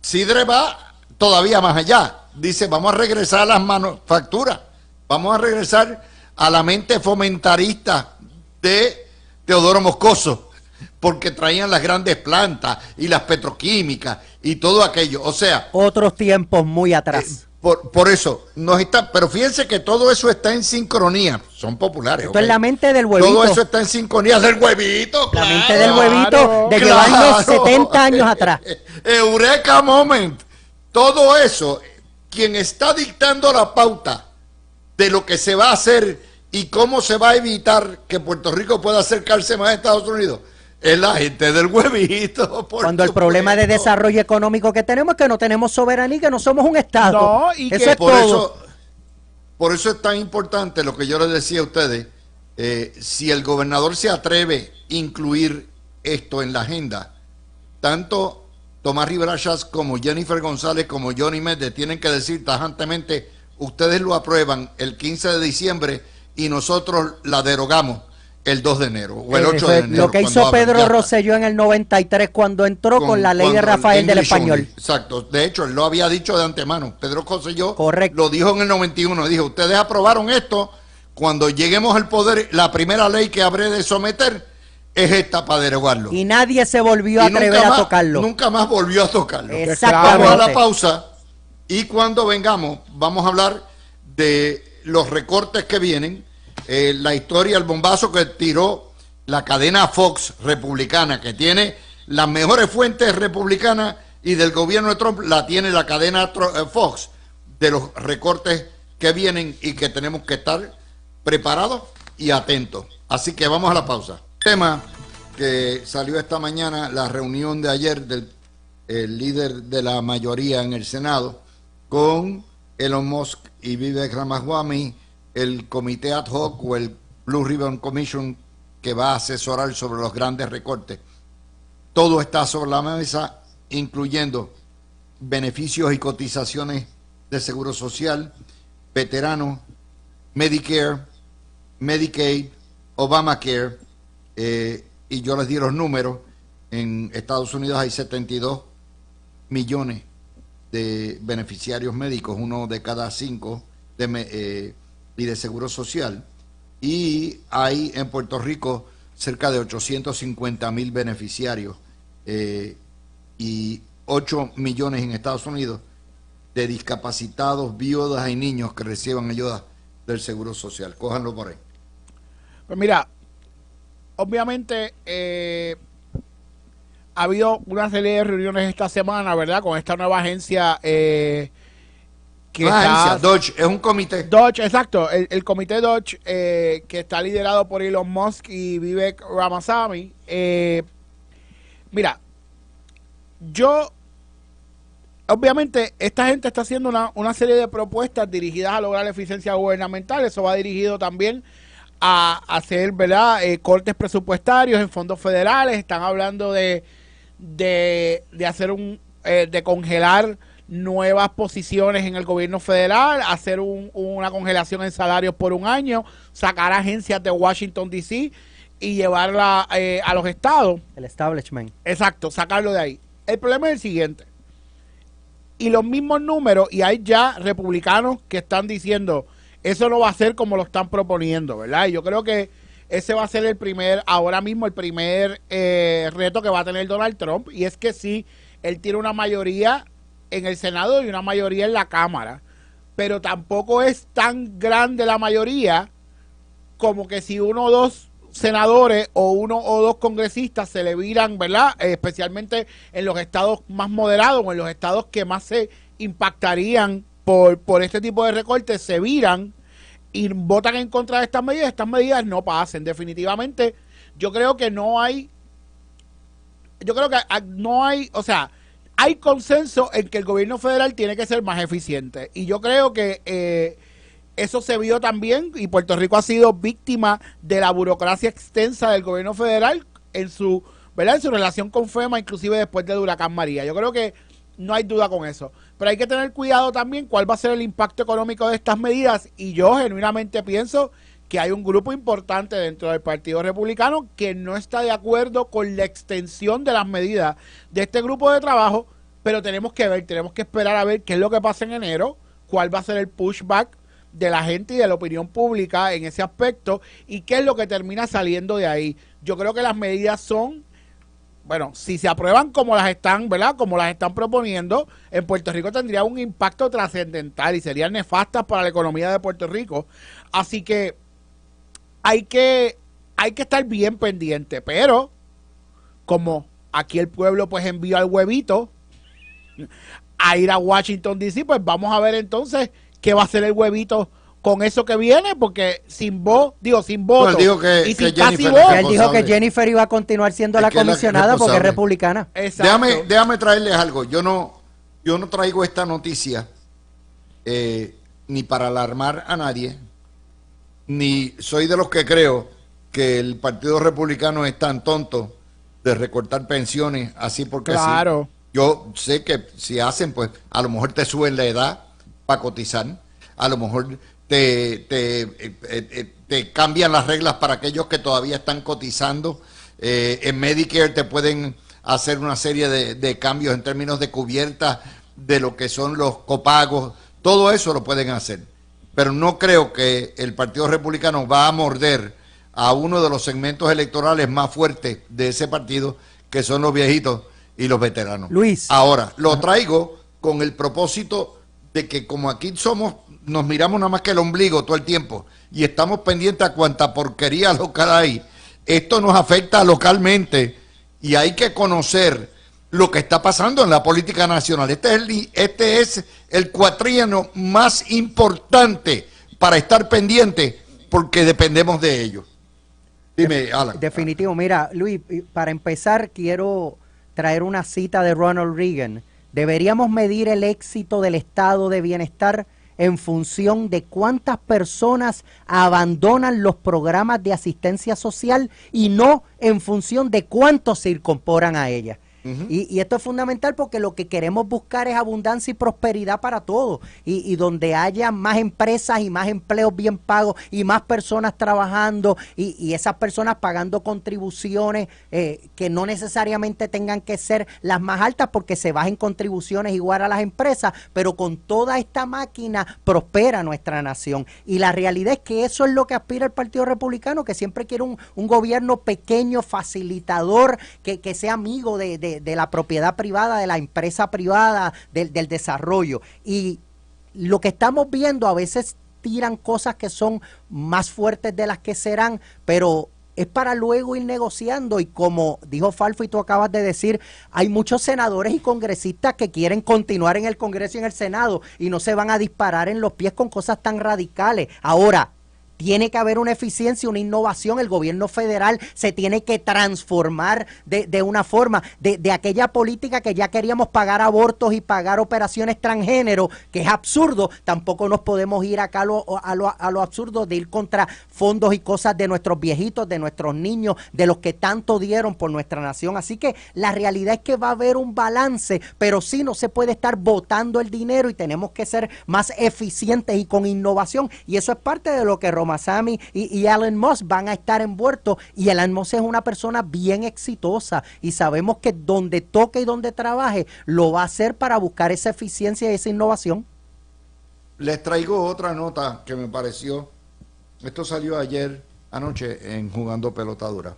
Sidre va todavía más allá. Dice, vamos a regresar a las manufacturas, vamos a regresar a la mente fomentarista de Teodoro Moscoso, porque traían las grandes plantas y las petroquímicas y todo aquello. O sea, Otros tiempos muy atrás. por eso, nos está, pero fíjense que todo eso está en sincronía. Son populares. Esto ¿ok? es la mente del huevito. Todo eso está en sincronía del huevito. La mente claro. del huevito de Claro. llevarnos 70 años atrás. Eureka moment. Todo eso, quien está dictando la pauta de lo que se va a hacer y cómo se va a evitar que Puerto Rico pueda acercarse más a Estados Unidos, es la gente del huevito. Cuando el problema de desarrollo económico que tenemos es que no tenemos soberanía y que no somos un Estado. No, y eso que es por todo. eso, por eso es tan importante lo que yo les decía a ustedes. Si el gobernador se atreve a incluir esto en la agenda, tanto Tomás Rivera Schatz como Jennifer González como Johnny Méndez tienen que decir tajantemente, ustedes lo aprueban el 15 de diciembre y nosotros la derogamos el 2 de enero o el 8 de enero. Lo que cuando hizo abran, ya Pedro está. Rosselló en el 93 cuando entró con la ley de cuando Rafael del English Español. only. Exacto. De hecho, él lo había dicho de antemano. Pedro Rosselló Correcto. lo dijo en el 91. Dijo, ustedes aprobaron esto. Cuando lleguemos al poder, la primera ley que habré de someter es esta para derogarlo. Y nadie se volvió a Y nunca atrever a más- tocarlo. Nunca más volvió a tocarlo. Exactamente. Vamos a la pausa y cuando vengamos vamos a hablar de los recortes que vienen, la historia, el bombazo que tiró la cadena Fox republicana, que tiene las mejores fuentes republicanas y del gobierno de Trump, la tiene la cadena Fox, de los recortes que vienen y que tenemos que estar preparados y atentos. Así que vamos a la pausa. Tema que salió esta mañana, la reunión de ayer del el líder de la mayoría en el Senado con Elon Musk y Vivek Ramaswamy, el comité ad hoc o el Blue Ribbon Commission que va a asesorar sobre los grandes recortes. Todo está sobre la mesa, incluyendo beneficios y cotizaciones de seguro social, veteranos, Medicare, Medicaid, Obamacare, y yo les di los números. En Estados Unidos hay 72 millones de beneficiarios médicos, uno de cada 5 y de seguro social, y hay en Puerto Rico cerca de 850,000 beneficiarios y 8 millones en Estados Unidos de discapacitados, viudas y niños que reciban ayuda del seguro social. Cójanlo por ahí. Pues mira, obviamente ha habido una serie de reuniones esta semana, ¿verdad? Con esta nueva agencia que está... Dodge es un comité. Dodge, exacto, el comité Dodge que está liderado por Elon Musk y Vivek Ramaswamy. Mira, obviamente esta gente está haciendo una serie de propuestas dirigidas a lograr la eficiencia gubernamental. Eso va dirigido también a hacer, ¿verdad? Cortes presupuestarios en fondos federales. Están hablando de hacer de congelar nuevas posiciones en el gobierno federal, hacer una congelación en salarios por un año, sacar agencias de Washington D.C. y llevarla a los estados. El establishment. Exacto, sacarlo de ahí. El problema es el siguiente. Y los mismos números, y hay ya republicanos que están diciendo, eso no va a ser como lo están proponiendo, ¿verdad? Y yo creo que ese va a ser ahora mismo el primer reto que va a tener Donald Trump, y es que sí, él tiene una mayoría en el Senado y una mayoría en la Cámara, pero tampoco es tan grande la mayoría como que si uno o dos senadores o uno o dos congresistas se le viran, ¿verdad? Especialmente en los estados más moderados o en los estados que más se impactarían por este tipo de recortes, se viran y votan en contra de estas medidas no pasen. Definitivamente, yo creo que no hay, o sea, hay consenso en que el gobierno federal tiene que ser más eficiente. Y yo creo que eso se vio también, y Puerto Rico ha sido víctima de la burocracia extensa del gobierno federal en su, ¿verdad?, en su relación con FEMA, inclusive después del huracán María. Yo creo que no hay duda con eso. Pero hay que tener cuidado también cuál va a ser el impacto económico de estas medidas. Y yo genuinamente pienso que hay un grupo importante dentro del Partido Republicano que no está de acuerdo con la extensión de las medidas de este grupo de trabajo, pero tenemos que esperar a ver qué es lo que pasa en enero, cuál va a ser el pushback de la gente y de la opinión pública en ese aspecto y qué es lo que termina saliendo de ahí. Yo creo que las medidas son, bueno, si se aprueban como las están, ¿verdad?, como las están proponiendo, en Puerto Rico tendría un impacto trascendental y serían nefastas para la economía de Puerto Rico. Así que hay que estar bien pendiente, pero como aquí el pueblo pues envió al huevito a ir a Washington DC, pues vamos a ver entonces qué va a hacer el huevito con eso que viene, porque sin voto Él dijo que y sin Jennifer casi es voto. Él dijo que Jennifer iba a continuar siendo Es la que es la comisionada porque es responsable. republicana. Exacto. Déjame traerles algo. Yo no traigo esta noticia ni para alarmar a nadie, ni soy de los que creo que el Partido Republicano es tan tonto de recortar pensiones así porque Claro. sí. Yo sé que si hacen, pues a lo mejor te suben la edad para cotizar, a lo mejor te cambian las reglas para aquellos que todavía están cotizando. En Medicare te pueden hacer una serie de cambios en términos de cubierta de lo que son los copagos. Todo eso lo pueden hacer. Pero no creo que el Partido Republicano va a morder a uno de los segmentos electorales más fuertes de ese partido, que son los viejitos y los veteranos. Luis. Ahora, lo traigo con el propósito de que como aquí nos miramos nada más que el ombligo todo el tiempo y estamos pendientes a cuánta porquería local hay, esto nos afecta localmente y hay que conocer lo que está pasando en la política nacional. Este es el cuatrienio más importante para estar pendiente porque dependemos de ello. Dime, Alan. Definitivo. Mira, Luis, para empezar quiero traer una cita de Ronald Reagan. Deberíamos medir el éxito del estado de bienestar en función de cuántas personas abandonan los programas de asistencia social y no en función de cuántos se incorporan a ella. Y esto es fundamental porque lo que queremos buscar es abundancia y prosperidad para todos. Y donde haya más empresas y más empleos bien pagos y más personas trabajando y esas personas pagando contribuciones que no necesariamente tengan que ser las más altas porque se bajen contribuciones igual a las empresas, pero con toda esta máquina prospera nuestra nación. Y la realidad es que eso es lo que aspira el Partido Republicano, que siempre quiere un gobierno pequeño, facilitador, que sea amigo de la propiedad privada, de la empresa privada, del desarrollo. Y lo que estamos viendo, a veces tiran cosas que son más fuertes de las que serán, pero es para luego ir negociando. Y como dijo Falfo y tú acabas de decir, hay muchos senadores y congresistas que quieren continuar en el Congreso y en el Senado y no se van a disparar en los pies con cosas tan radicales. Ahora, tiene que haber una eficiencia, una innovación. El gobierno federal se tiene que transformar de una forma de aquella política que ya queríamos pagar abortos y pagar operaciones transgénero, que es absurdo. Tampoco nos podemos ir acá a lo absurdo de ir contra fondos y cosas de nuestros viejitos, de nuestros niños, de los que tanto dieron por nuestra nación. Así que la realidad es que va a haber un balance, pero sí no se puede estar botando el dinero y tenemos que ser más eficientes y con innovación. Y eso es parte de lo que Ramaswamy y Elon Musk van a estar envueltos, y Elon Musk es una persona bien exitosa y sabemos que donde toque y donde trabaje lo va a hacer para buscar esa eficiencia y esa innovación. Les traigo otra nota que me pareció, esto salió anoche en Jugando Pelotadura.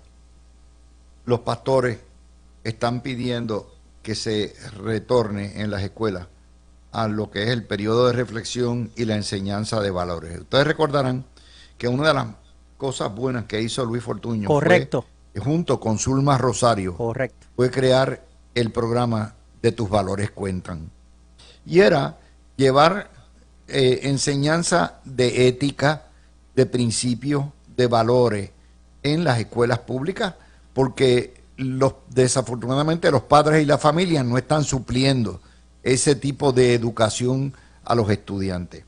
Los pastores están pidiendo que se retorne en las escuelas a lo que es el periodo de reflexión y la enseñanza de valores. Ustedes recordarán que una de las cosas buenas que hizo Luis Fortuño Correcto. fue, junto con Zulma Rosario, Correcto. fue crear el programa de Tus Valores Cuentan. Y era llevar enseñanza de ética, de principios, de valores en las escuelas públicas, porque desafortunadamente los padres y las familias no están supliendo ese tipo de educación a los estudiantes.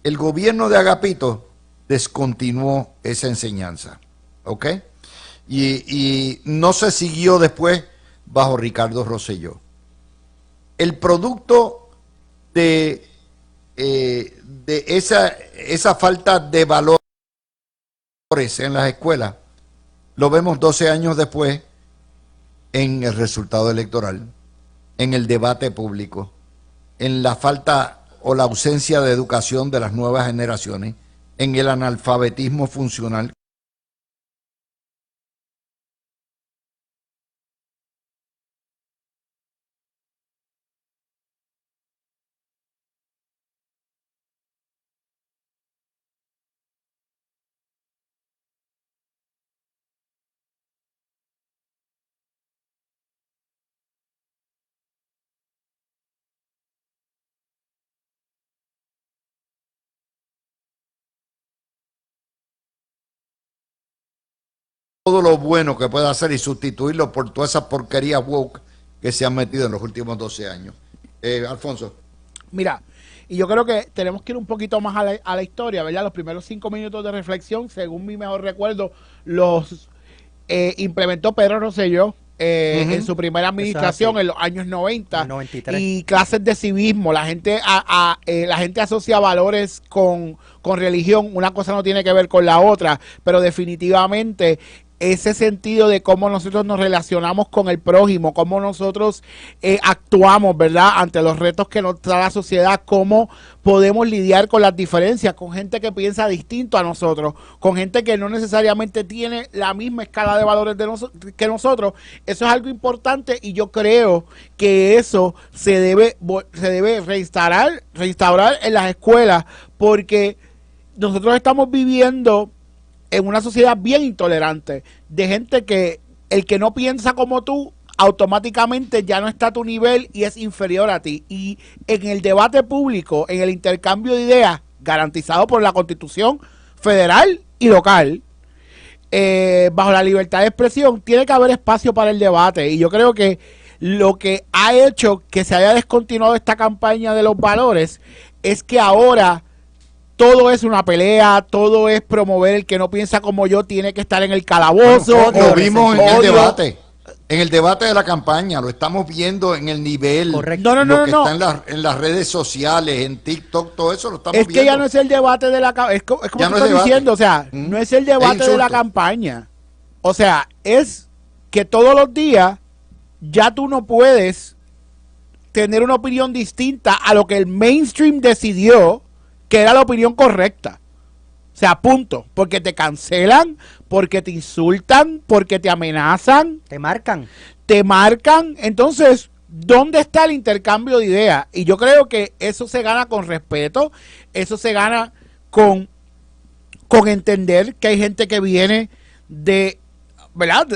El gobierno de Agapito descontinuó esa enseñanza, ¿ok? Y no se siguió después bajo Ricardo Rosselló. El producto de esa falta de valores en las escuelas lo vemos 12 años después en el resultado electoral, en el debate público, en la falta o la ausencia de educación de las nuevas generaciones, en el analfabetismo funcional. Todo lo bueno que pueda hacer y sustituirlo por todas esas porquerías woke que se han metido en los últimos 12 años. Alfonso. Mira, y yo creo que tenemos que ir un poquito más a la historia, ¿verdad? Los primeros 5 minutos de reflexión, según mi mejor recuerdo, los implementó Pedro Rosselló en su primera administración en los años 90. 93. Y clases de civismo. La gente la gente asocia valores con religión. Una cosa no tiene que ver con la otra, pero definitivamente ese sentido de cómo nosotros nos relacionamos con el prójimo, cómo nosotros actuamos, ¿verdad?, ante los retos que nos da la sociedad, cómo podemos lidiar con las diferencias, con gente que piensa distinto a nosotros, con gente que no necesariamente tiene la misma escala de valores que nosotros. Eso es algo importante y yo creo que eso se debe reinstaurar en las escuelas, porque nosotros estamos viviendo en una sociedad bien intolerante, de gente que el que no piensa como tú automáticamente ya no está a tu nivel y es inferior a ti. Y en el debate público, en el intercambio de ideas garantizado por la Constitución federal y local, bajo la libertad de expresión, tiene que haber espacio para el debate. Y yo creo que lo que ha hecho que se haya descontinuado esta campaña de los valores es que ahora todo es una pelea, todo es promover el que no piensa como yo tiene que estar en el calabozo. Lo vimos en el debate. En el debate de la campaña, lo estamos viendo en el nivel. Correcto. Lo que está en las redes sociales, en TikTok, todo eso lo estamos viendo. Es que ya no es el debate de la campaña, es como Ya te no es estoy debate. diciendo, o sea, no es el debate de la insulto. campaña. O sea, es que todos los días ya tú no puedes tener una opinión distinta a lo que el mainstream decidió que era la opinión correcta. O sea, punto. Porque te cancelan, porque te insultan, porque te amenazan, Te marcan. te marcan. Entonces, ¿dónde está el intercambio de ideas? Y yo creo que eso se gana con respeto, eso se gana con entender que hay gente que viene de, ¿verdad?,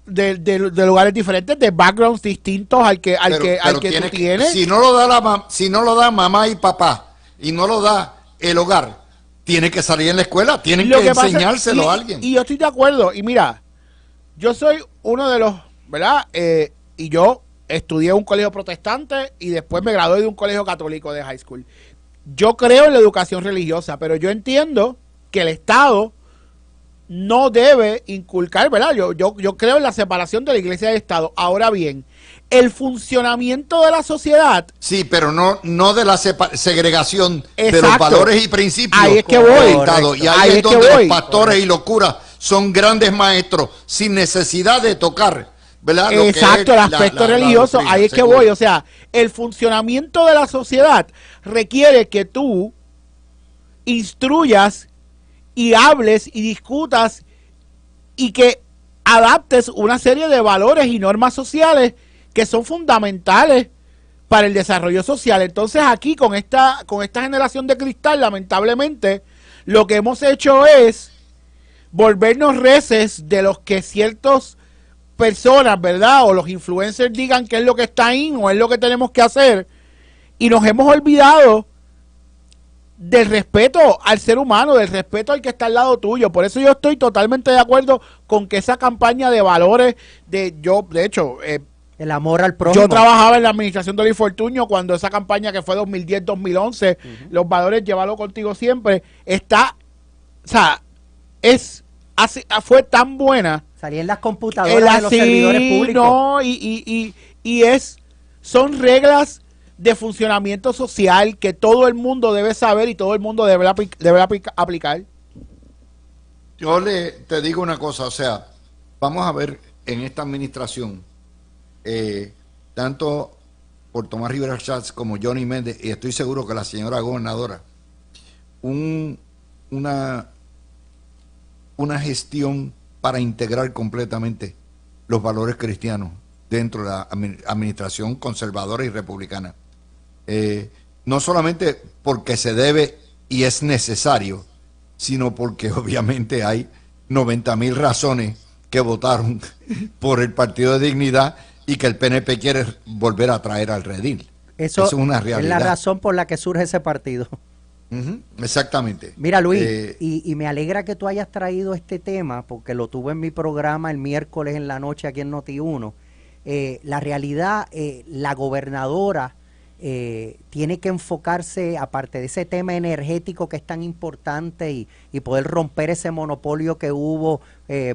de lugares diferentes, de backgrounds distintos al que tú tienes. Si no lo da mamá y papá y no lo da el hogar, tiene que salir en la escuela, tienen que enseñárselo a alguien. Y yo estoy de acuerdo. Y mira, yo soy uno de los, ¿verdad? Y yo estudié en un colegio protestante y después me gradué de un colegio católico de high school. Yo creo en la educación religiosa, pero yo entiendo que el Estado no debe inculcar, ¿verdad? Yo creo en la separación de la iglesia y del Estado. Ahora bien, el funcionamiento de la sociedad. Sí, pero no de la segregación de los Exacto. valores y principios. Ahí es que voy. del Estado. Y ahí es que donde voy. los pastores y los curas son grandes maestros sin necesidad de tocar, ¿verdad? Lo que Exacto, es el aspecto religioso, doctrina, ahí es que seguro. voy. O sea, el funcionamiento de la sociedad requiere que tú instruyas y hables y discutas y que adaptes una serie de valores y normas sociales que son fundamentales para el desarrollo social. Entonces aquí con esta generación de cristal, lamentablemente, lo que hemos hecho es volvernos reces de los que ciertas personas, ¿verdad? O los influencers digan qué es lo que está ahí o es lo que tenemos que hacer. Y nos hemos olvidado del respeto al ser humano, del respeto al que está al lado tuyo. Por eso yo estoy totalmente de acuerdo con que esa campaña de valores, de hecho, El amor al prójimo. yo trabajaba en la administración de Luis Fortuño cuando esa campaña que fue 2010-2011, los valores, llévalo contigo siempre, está, o sea, fue tan buena. Salía en las computadoras de los servidores públicos. No, son reglas de funcionamiento social que todo el mundo debe saber y todo el mundo debe aplicar. Yo te digo una cosa, o sea, vamos a ver en esta administración, tanto por Tomás Rivera Schatz como Johnny Méndez, y estoy seguro que la señora gobernadora, una gestión para integrar completamente los valores cristianos dentro de la administración conservadora y republicana. No solamente porque se debe y es necesario, sino porque obviamente hay 90,000 razones que votaron por el Partido de Dignidad y que el PNP quiere volver a traer al redil. Eso es una realidad. Es la razón por la que surge ese partido. Exactamente. Mira, Luis, y me alegra que tú hayas traído este tema, porque lo tuve en mi programa el miércoles en la noche aquí en Noti1. La realidad, la gobernadora tiene que enfocarse, aparte de ese tema energético que es tan importante y poder romper ese monopolio que hubo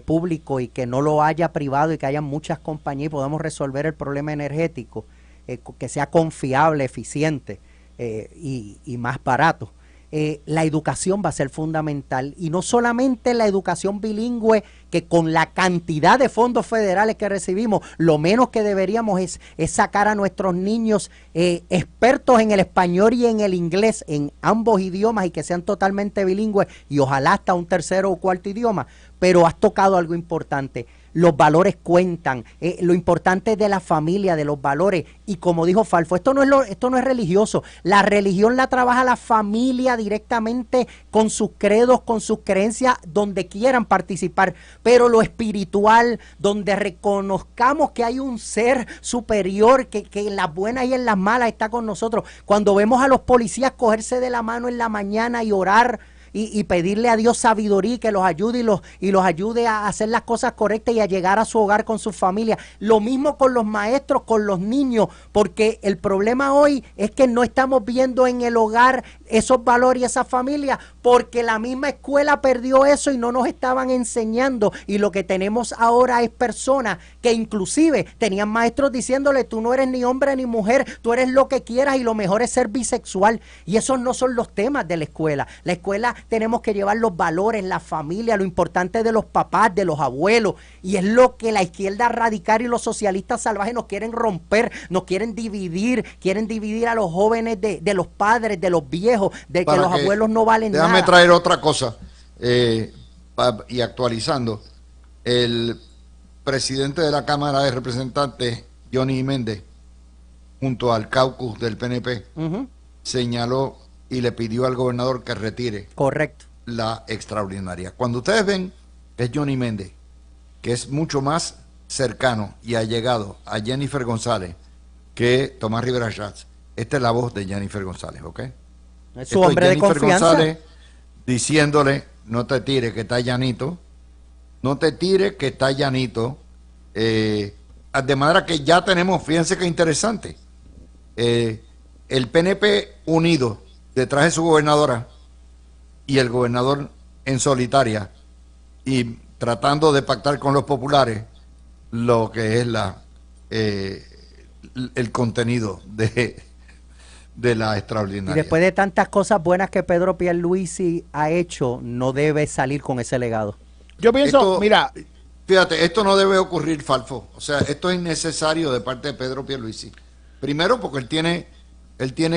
público y que no lo haya privado y que haya muchas compañías y podamos resolver el problema energético, que sea confiable, eficiente y más barato. La educación va a ser fundamental, y no solamente la educación bilingüe, que con la cantidad de fondos federales que recibimos, lo menos que deberíamos es sacar a nuestros niños expertos en el español y en el inglés, en ambos idiomas, y que sean totalmente bilingües, y ojalá hasta un tercero o cuarto idioma. Pero has tocado algo importante. Los valores cuentan, lo importante es de la familia, de los valores, y como dijo Falfo, esto no es religioso, la religión la trabaja la familia directamente con sus credos, con sus creencias, donde quieran participar, pero lo espiritual, donde reconozcamos que hay un ser superior, que en las buenas y en las malas está con nosotros. Cuando vemos a los policías cogerse de la mano en la mañana y orar, y pedirle a Dios sabiduría, que los ayude y los ayude a hacer las cosas correctas y a llegar a su hogar con su familia. Lo mismo con los maestros, con los niños, porque el problema hoy es que no estamos viendo en el hogar esos valores y esa familia, porque la misma escuela perdió eso y no nos estaban enseñando, y lo que tenemos ahora es personas que inclusive tenían maestros diciéndole: tú no eres ni hombre ni mujer, tú eres lo que quieras y lo mejor es ser bisexual, y esos no son los temas de la escuela. La escuela tenemos que llevar los valores, la familia, lo importante de los papás, de los abuelos, y es lo que la izquierda radical y los socialistas salvajes nos quieren romper, nos quieren dividir a los jóvenes de los padres, de los viejos, de que los abuelos no valen nada. Déjame traer otra cosa, y actualizando. El presidente de la Cámara de Representantes, Johnny Méndez, junto al caucus del PNP, señaló y le pidió al gobernador que retire la extraordinaria. Cuando ustedes ven que es Johnny Méndez, que es mucho más cercano y allegado a Jennifer González que Tomás Rivera Schatz, esta es la voz de Jennifer González, ¿ok? Es su hombre de confianza. González diciéndole: no te tires, que está llanito, no te tires, que está llanito. De manera que ya tenemos, fíjense qué interesante, el PNP unido detrás de su gobernadora y el gobernador en solitaria y tratando de pactar con los populares lo que es el contenido de la extraordinaria. Y después de tantas cosas buenas que Pedro Pierluisi ha hecho, no debe salir con ese legado. Yo pienso, mira, fíjate, esto no debe ocurrir, Falfo. O sea, esto es innecesario de parte de Pedro Pierluisi. Primero porque él tiene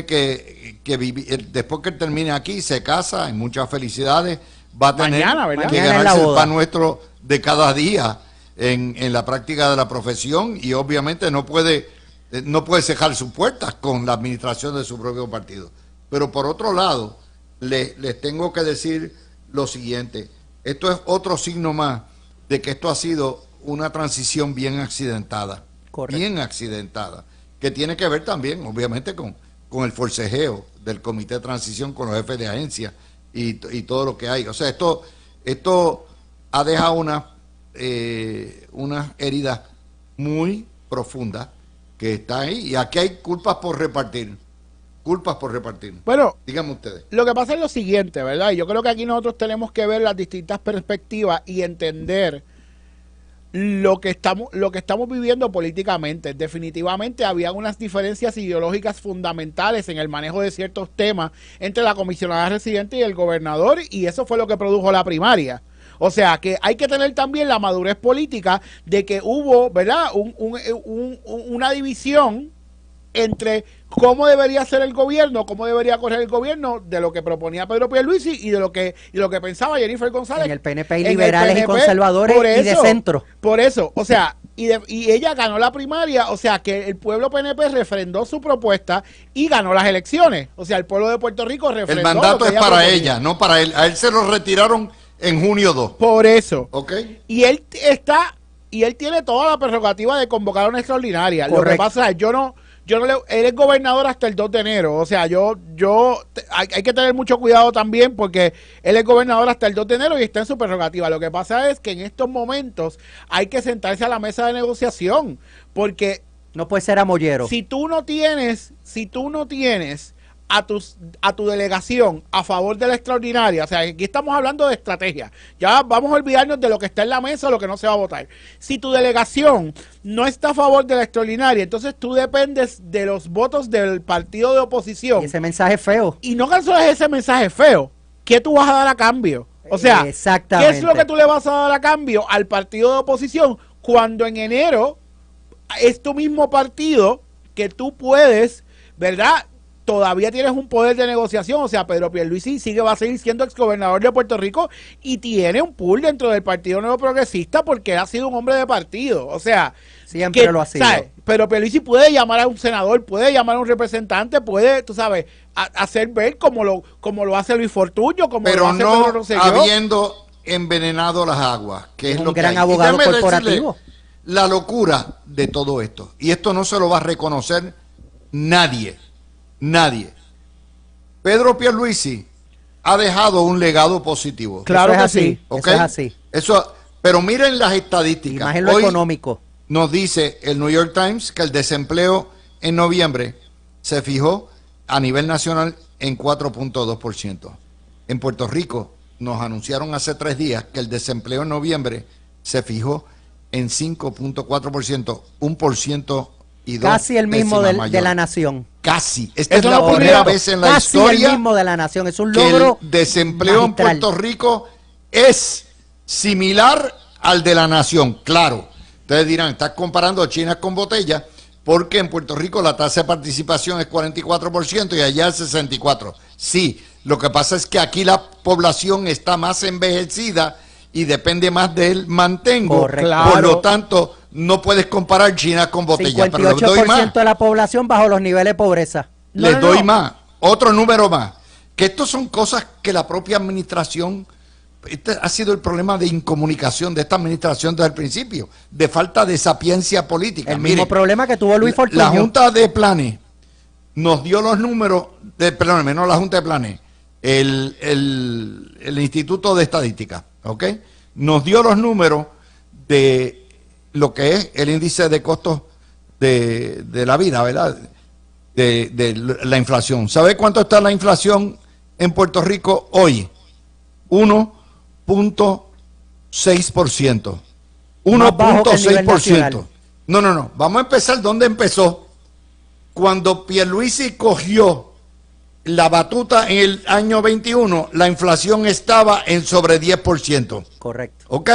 que vivir, después que él termine aquí, se casa, hay muchas felicidades, va a tener que ganarse el pan nuestro de cada día en la práctica de la profesión, y obviamente no puede cejar sus puertas con la administración de su propio partido. Pero por otro lado, les tengo que decir lo siguiente. Esto es otro signo más de que esto ha sido una transición bien accidentada. Correcto. Bien accidentada. Que tiene que ver también, obviamente, con el forcejeo del comité de transición, con los jefes de agencia y todo lo que hay. O sea, esto ha dejado unas heridas muy profundas que está ahí. Y aquí hay culpas por repartir. Culpas por repartir. Bueno, díganme ustedes. lo que pasa es lo siguiente, ¿verdad? Y yo creo que aquí nosotros tenemos que ver las distintas perspectivas y entender lo que estamos viviendo políticamente. Definitivamente había unas diferencias ideológicas fundamentales en el manejo de ciertos temas entre la comisionada residente y el gobernador, y eso fue lo que produjo la primaria. O sea, que hay que tener también la madurez política de que hubo, ¿verdad?, una división entre cómo debería ser el gobierno, cómo debería correr el gobierno, de lo que proponía Pedro Pierluisi y de lo que pensaba Jennifer González. En el PNP hay liberales y conservadores y de centro. Por eso, o sea, y ella ganó la primaria, o sea, que el pueblo PNP refrendó su propuesta y ganó las elecciones. O sea, el pueblo de Puerto Rico refrendó. El mandato es para proponía. ella, no para él. A él se lo retiraron en junio 2. Por eso. ¿Ok? Y él tiene toda la prerrogativa de convocar una extraordinaria. Correcto. Lo que pasa es, él es gobernador hasta el 2 de enero. O sea, hay que tener mucho cuidado también porque él es gobernador hasta el 2 de enero y está en su prerrogativa. Lo que pasa es que en estos momentos hay que sentarse a la mesa de negociación porque No puede ser amollero. si tú no tienes a tu delegación a favor de la extraordinaria, o sea, aquí estamos hablando de estrategia, ya vamos a olvidarnos de lo que está en la mesa o lo que no se va a votar. Si tu delegación no está a favor de la extraordinaria, entonces tú dependes de los votos del partido de oposición. Y ese mensaje es feo. Y no solo es ese mensaje feo, ¿qué tú vas a dar a cambio? O sea, exactamente. ¿qué es lo que tú le vas a dar a cambio al partido de oposición cuando en enero es tu mismo partido que tú puedes, ¿verdad?, todavía tienes un poder de negociación? O sea, Pedro Pierluisi va a seguir siendo exgobernador de Puerto Rico y tiene un pool dentro del Partido Nuevo Progresista porque él ha sido un hombre de partido. O sea, siempre lo ha sido. ¿sabes? Pero Pierluisi puede llamar a un senador, puede llamar a un representante, puede, tú sabes, hacer ver como lo hace Luis Fortuño, como Pero lo hace no Pedro Rosselló. habiendo envenenado las aguas, que es un lo que gran hay. abogado Y déjame corporativo. decirle la locura de todo esto. Y esto no se lo va a reconocer nadie. Pedro Pierluisi ha dejado un legado positivo. Claro Eso es que así. sí. ¿Ok? Eso es así. Pero miren las Y estadísticas. más en lo Hoy económico. nos dice el New York Times que el desempleo en noviembre se fijó a nivel nacional en 4.2%. En Puerto Rico nos anunciaron hace 3 días que el desempleo en noviembre se fijó en 5.4%, 1% y 2 Casi el mismo décimas de mayor. la nación. Casi. Esta es Eso la no primera ocurrió. vez en la Casi historia el mismo de la nación. Es un que logro el desempleo magistral. en Puerto Rico es similar al de la nación. Claro, ustedes dirán, estás comparando China con botella, porque en Puerto Rico la tasa de participación es 44% y allá es 64%. Sí, lo que pasa es que aquí la población está más envejecida y depende más del mantengo. Correcto. Por lo Claro. tanto, no puedes comparar China con botella. Pero les doy 58% más. de la población bajo los niveles de pobreza. No, Les no, doy no. más, otro número más. Que estos son cosas que la propia administración, este ha sido el problema de incomunicación de esta administración desde el principio, de falta de sapiencia política. El mismo Miren, problema que tuvo Luis Fortuño. la Junta de Planes nos dio los números, perdóneme, no la Junta de Planes, el Instituto de Estadística, ¿ok? Nos dio los números de lo que es el índice de costos de la vida, ¿verdad? De la inflación. ¿Sabe cuánto está la inflación en Puerto Rico hoy? 1.6%. Más bajo que el nivel nacional. 1.6%. No. Vamos a empezar donde empezó. Cuando Pierluisi cogió la batuta en el año 21, la inflación estaba en sobre 10%. Correcto. ¿Ok?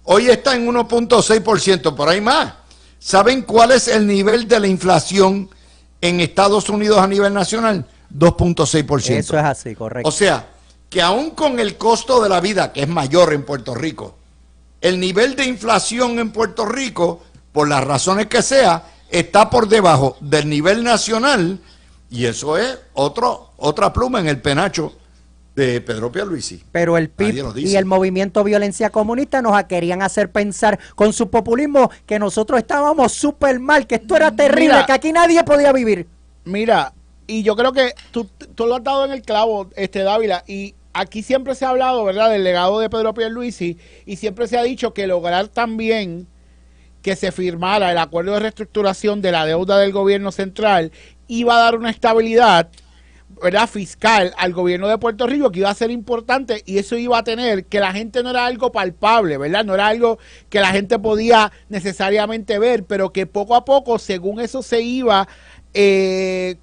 Hoy está en 1.6%, por ahí más. ¿Saben cuál es el nivel de la inflación en Estados Unidos a nivel nacional? 2.6%. Eso es así, correcto. O sea, que aún con el costo de la vida, que es mayor en Puerto Rico, el nivel de inflación en Puerto Rico, por las razones que sea, está por debajo del nivel nacional, y eso es otra pluma en el penacho De Pedro Pierluisi. Pero el Nadie PIB lo y dice. el movimiento Violencia Comunista nos querían hacer pensar con su populismo que nosotros estábamos súper mal, que esto era terrible, Mira, que aquí nadie podía vivir. Mira, y yo creo que tú lo has dado en el clavo, Dávila, y aquí siempre se ha hablado, ¿verdad?, del legado de Pedro Pierluisi, y siempre se ha dicho que lograr también que se firmara el acuerdo de reestructuración de la deuda del gobierno central iba a dar una estabilidad, ¿verdad?, fiscal al gobierno de Puerto Rico, que iba a ser importante, y eso iba a tener que la gente no era algo palpable, ¿verdad? No era algo que la gente podía necesariamente ver, pero que poco a poco, según eso se iba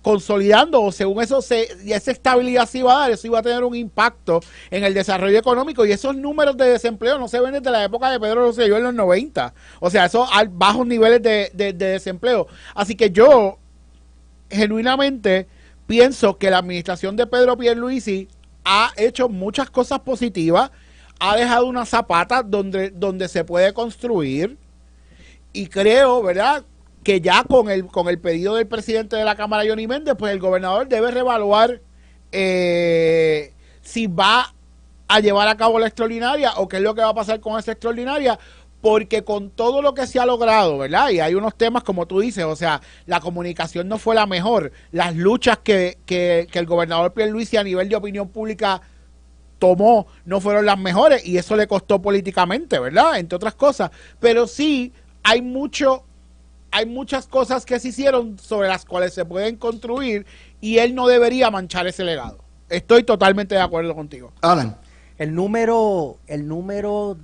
consolidando, o según eso y esa estabilidad se iba a dar, eso iba a tener un impacto en el desarrollo económico, y esos números de desempleo no se ven desde la época de Pedro Rosselló en los 90, o sea, esos bajos niveles de desempleo. Así que yo genuinamente pienso que la administración de Pedro Pierluisi ha hecho muchas cosas positivas, ha dejado una zapata donde se puede construir, y creo, ¿verdad?, que ya con el pedido del presidente de la Cámara, Johnny Méndez, pues el gobernador debe reevaluar si va a llevar a cabo la extraordinaria o qué es lo que va a pasar con esa extraordinaria, porque con todo lo que se ha logrado, ¿verdad? Y hay unos temas, como tú dices, o sea, la comunicación no fue la mejor, las luchas que el gobernador Pierluisi a nivel de opinión pública tomó no fueron las mejores, y eso le costó políticamente, ¿verdad?, entre otras cosas, pero sí hay muchas cosas que se hicieron sobre las cuales se pueden construir, y él no debería manchar ese legado. Estoy totalmente de acuerdo contigo. Alan. El número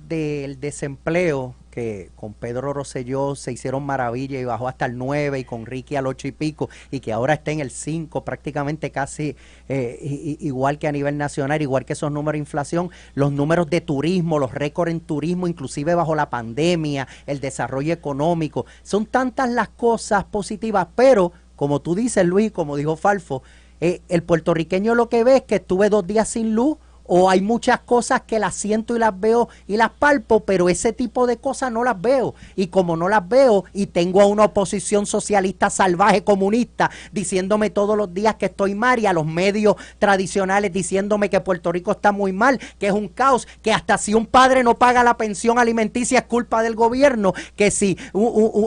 del desempleo, que con Pedro Rosselló se hicieron maravillas y bajó hasta el 9, y con Ricky al 8 y pico, y que ahora está en el 5, prácticamente casi igual que a nivel nacional, igual que esos números de inflación, los números de turismo, los récords en turismo, inclusive bajo la pandemia, el desarrollo económico, son tantas las cosas positivas, pero como tú dices, Luis, como dijo Falfo, el puertorriqueño lo que ve es que estuve 2 días sin luz, o hay muchas cosas que las siento y las veo y las palpo, pero ese tipo de cosas no las veo. Y como no las veo y tengo a una oposición socialista salvaje comunista diciéndome todos los días que estoy mal, y a los medios tradicionales diciéndome que Puerto Rico está muy mal, que es un caos, que hasta si un padre no paga la pensión alimenticia es culpa del gobierno, que si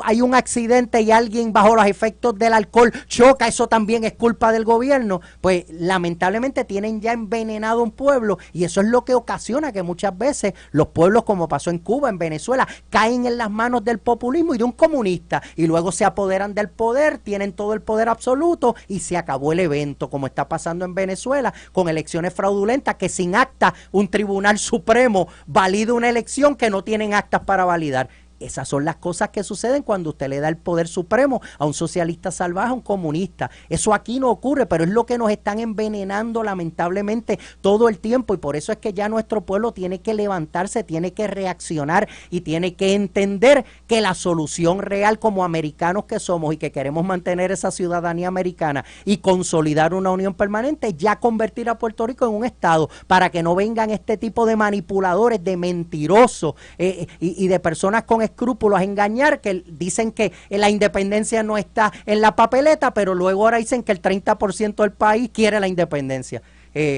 hay un accidente y alguien bajo los efectos del alcohol choca, eso también es culpa del gobierno, pues lamentablemente tienen ya envenenado un pueblo, y eso es lo que ocasiona que muchas veces los pueblos, como pasó en Cuba, en Venezuela, caen en las manos del populismo y de un comunista, y luego se apoderan del poder, tienen todo el poder absoluto, y se acabó el evento, como está pasando en Venezuela, con elecciones fraudulentas, que sin acta un tribunal supremo valida una elección que no tienen actas para validar. Esas son las cosas que suceden cuando usted le da el poder supremo a un socialista salvaje, a un comunista. Eso aquí no ocurre, pero es lo que nos están envenenando lamentablemente todo el tiempo, y por eso es que ya nuestro pueblo tiene que levantarse, tiene que reaccionar y tiene que entender que la solución real, como americanos que somos y que queremos mantener esa ciudadanía americana y consolidar una unión permanente, es ya convertir a Puerto Rico en un estado, para que no vengan este tipo de manipuladores, de mentirosos y de personas con escrúpulos a engañar, que dicen que la independencia no está en la papeleta, pero luego ahora dicen que el 30% del país quiere la independencia.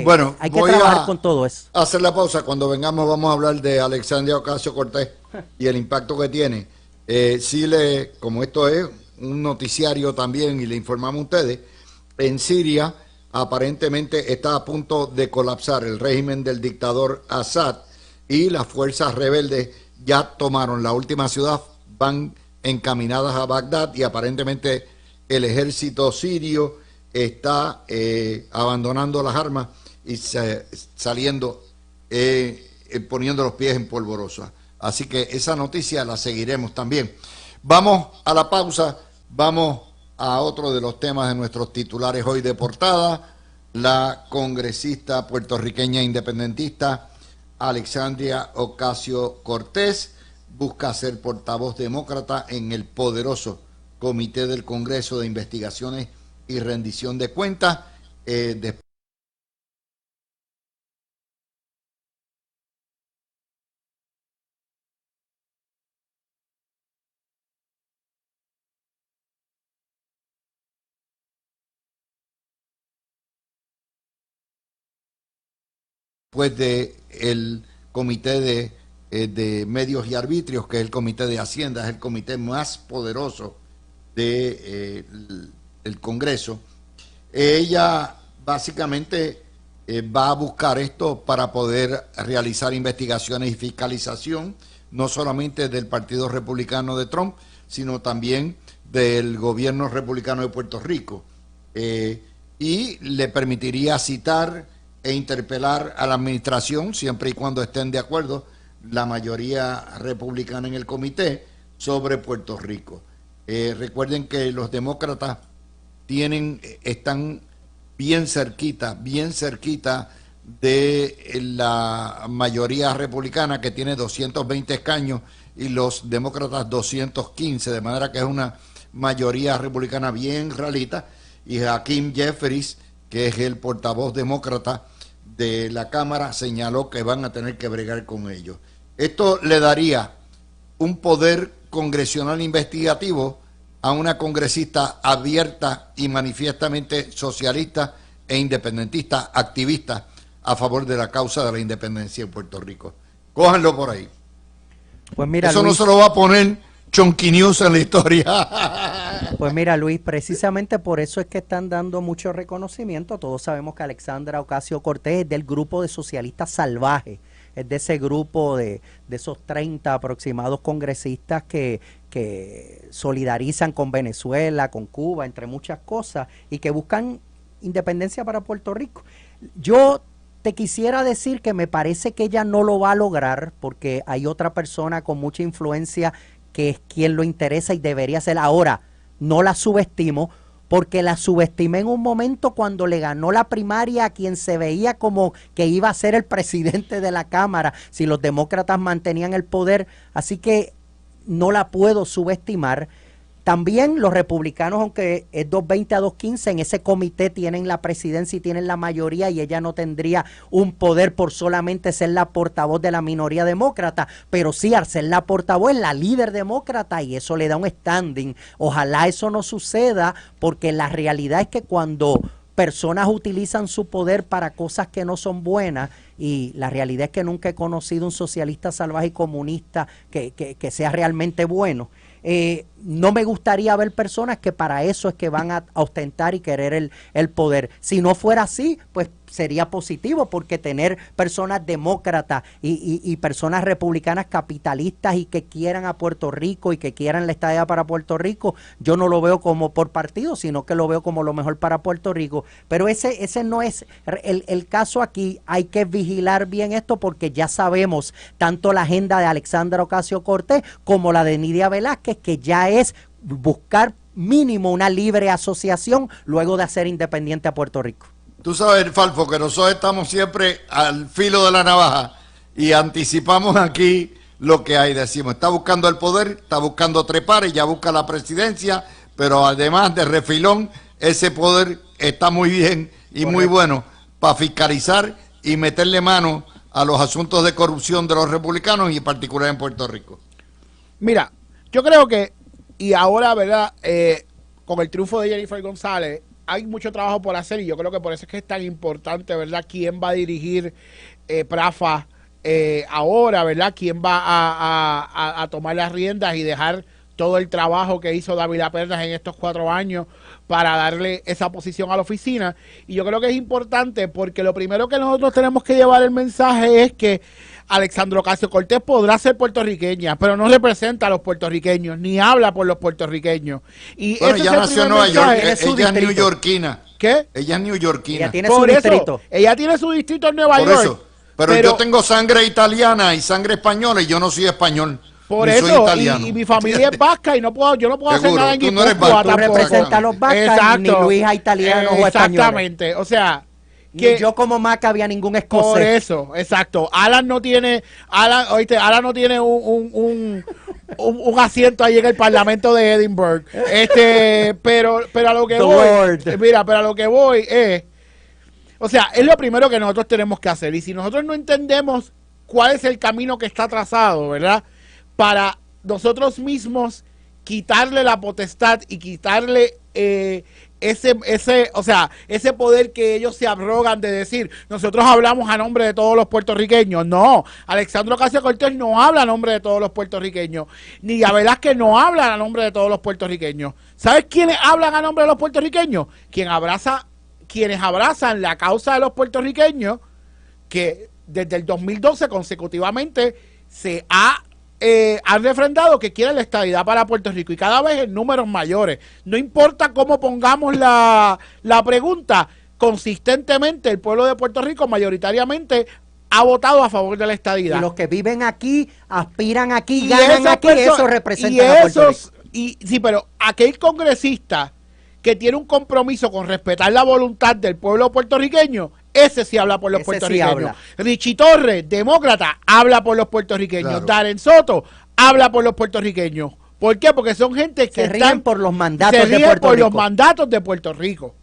Bueno, Hay que voy trabajar con todo eso. a hacer la pausa. Cuando vengamos vamos a hablar de Alexandria Ocasio-Cortez y el impacto que tiene. Como esto es un noticiario también y le informamos a ustedes, en Siria aparentemente está a punto de colapsar el régimen del dictador Assad, y las fuerzas rebeldes ya tomaron la última ciudad, van encaminadas a Bagdad, y aparentemente el ejército sirio está abandonando las armas y saliendo, poniendo los pies en polvorosa. Así que esa noticia la seguiremos también. Vamos a la pausa, vamos a otro de los temas de nuestros titulares hoy de portada. La congresista puertorriqueña independentista Alexandria Ocasio-Cortez busca ser portavoz demócrata en el poderoso Comité del Congreso de Investigaciones y Rendición de Cuentas. Después después de el Comité de Medios y Arbitrios, que es el Comité de Hacienda, es el comité más poderoso del Congreso. Ella básicamente va a buscar esto para poder realizar investigaciones y fiscalización, no solamente del Partido Republicano de Trump, sino también del gobierno republicano de Puerto Rico. Y le permitiría citar e interpelar a la administración, siempre y cuando estén de acuerdo la mayoría republicana en el comité, sobre Puerto Rico. Recuerden que los demócratas están bien cerquita de la mayoría republicana, que tiene 220 escaños, y los demócratas 215, de manera que es una mayoría republicana bien realita, y Hakeem Jeffries, que es el portavoz demócrata de la Cámara, señaló que van a tener que bregar con ellos. Esto le daría un poder congresional investigativo a una congresista abierta y manifiestamente socialista e independentista, activista a favor de la causa de la independencia en Puerto Rico. Cójanlo por ahí. Pues mira, eso Luis, no se lo va a poner Chonky News en la historia. Pues mira, Luis, precisamente por eso es que están dando mucho reconocimiento. Todos sabemos que Alexandra Ocasio-Cortez es del grupo de socialistas salvajes, es de ese grupo de esos 30 aproximados congresistas que solidarizan con Venezuela, con Cuba, entre muchas cosas, y que buscan independencia para Puerto Rico. Yo te quisiera decir que me parece que ella no lo va a lograr, porque hay otra persona con mucha influencia que es quien lo interesa y debería ser. Ahora, no la subestimo, porque la subestimé en un momento cuando le ganó la primaria a quien se veía como que iba a ser el presidente de la Cámara si los demócratas mantenían el poder, así que no la puedo subestimar. También los republicanos, aunque es 220 a 215, en ese comité tienen la presidencia y tienen la mayoría, y ella no tendría un poder por solamente ser la portavoz de la minoría demócrata, pero sí, al ser la portavoz es la líder demócrata, y eso le da un standing. Ojalá eso no suceda, porque la realidad es que cuando personas utilizan su poder para cosas que no son buenas, y la realidad es que nunca he conocido un socialista salvaje y comunista que sea realmente bueno. No me gustaría ver personas que para eso es que van a ostentar y querer el poder. Si no fuera así, pues sería positivo, porque tener personas demócratas y personas republicanas capitalistas y que quieran a Puerto Rico y que quieran la estadía para Puerto Rico, yo no lo veo como por partido, sino que lo veo como lo mejor para Puerto Rico. Pero ese no es el caso aquí. Hay que vigilar bien esto, porque ya sabemos tanto la agenda de Alexandra Ocasio-Cortez como la de Nidia Velázquez, que ya es buscar mínimo una libre asociación luego de hacer independiente a Puerto Rico. Tú sabes, Falfo, que nosotros estamos siempre al filo de la navaja y anticipamos aquí lo que hay. Decimos, está buscando el poder, está buscando trepar y ya busca la presidencia, pero además de refilón, ese poder está muy bien y correcto, muy bueno para fiscalizar y meterle mano a los asuntos de corrupción de los republicanos, y en particular en Puerto Rico. Mira, yo creo que, y ahora, ¿verdad? Con el triunfo de Jennifer González, hay mucho trabajo por hacer, y yo creo que por eso es que es tan importante, ¿verdad? ¿Quién va a dirigir PRAFA ahora, ¿verdad? ¿Quién va a tomar las riendas y dejar todo el trabajo que hizo Dávila Pernas en estos 4 años para darle esa posición a la oficina? Y yo creo que es importante, porque lo primero que nosotros tenemos que llevar el mensaje es que Alexandra Ocasio-Cortez podrá ser puertorriqueña, pero no representa a los puertorriqueños, ni habla por los puertorriqueños. Y bueno, ella nació en Nueva York, ella es neoyorquina. ¿Qué? Ella es neoyorquina. Ella tiene su distrito. Ella tiene su distrito en Nueva York. Eso. Pero yo tengo sangre italiana y sangre española, y yo no soy español. Por eso, y mi familia es vasca, y yo no puedo hacer nada en Guipúzcoa. Tú representas a los vascos, ni Luis a italiano o español. Exactamente, o sea, que yo como Maca había ningún escocés. Por eso, exacto. Alan no tiene un asiento ahí en el Parlamento de Edinburgh. Pero a lo que pero a lo que voy es, o sea, es lo primero que nosotros tenemos que hacer. Y si nosotros no entendemos cuál es el camino que está trazado, ¿verdad?, para nosotros mismos quitarle la potestad y quitarle ese poder que ellos se arrogan de decir, nosotros hablamos a nombre de todos los puertorriqueños. No, Alexandria Ocasio-Cortez no habla a nombre de todos los puertorriqueños, ni a Velázquez no habla a nombre de todos los puertorriqueños. ¿Sabes quiénes hablan a nombre de los puertorriqueños? Quienes abrazan la causa de los puertorriqueños, que desde el 2012 consecutivamente han refrendado que quieren la estadidad para Puerto Rico, y cada vez en números mayores. No importa cómo pongamos la pregunta, consistentemente el pueblo de Puerto Rico mayoritariamente ha votado a favor de la estadidad. Y los que viven aquí, aspiran aquí, ganan aquí, eso representa a Puerto Rico. Sí, pero aquel congresista que tiene un compromiso con respetar la voluntad del pueblo puertorriqueño, ese sí habla por los puertorriqueños. Sí, Richie Torres, demócrata, habla por los puertorriqueños. Claro. Darren Soto habla por los puertorriqueños. ¿Por qué? Porque son gente que se ríen por los mandatos de Puerto Rico. Los mandatos de Puerto Rico.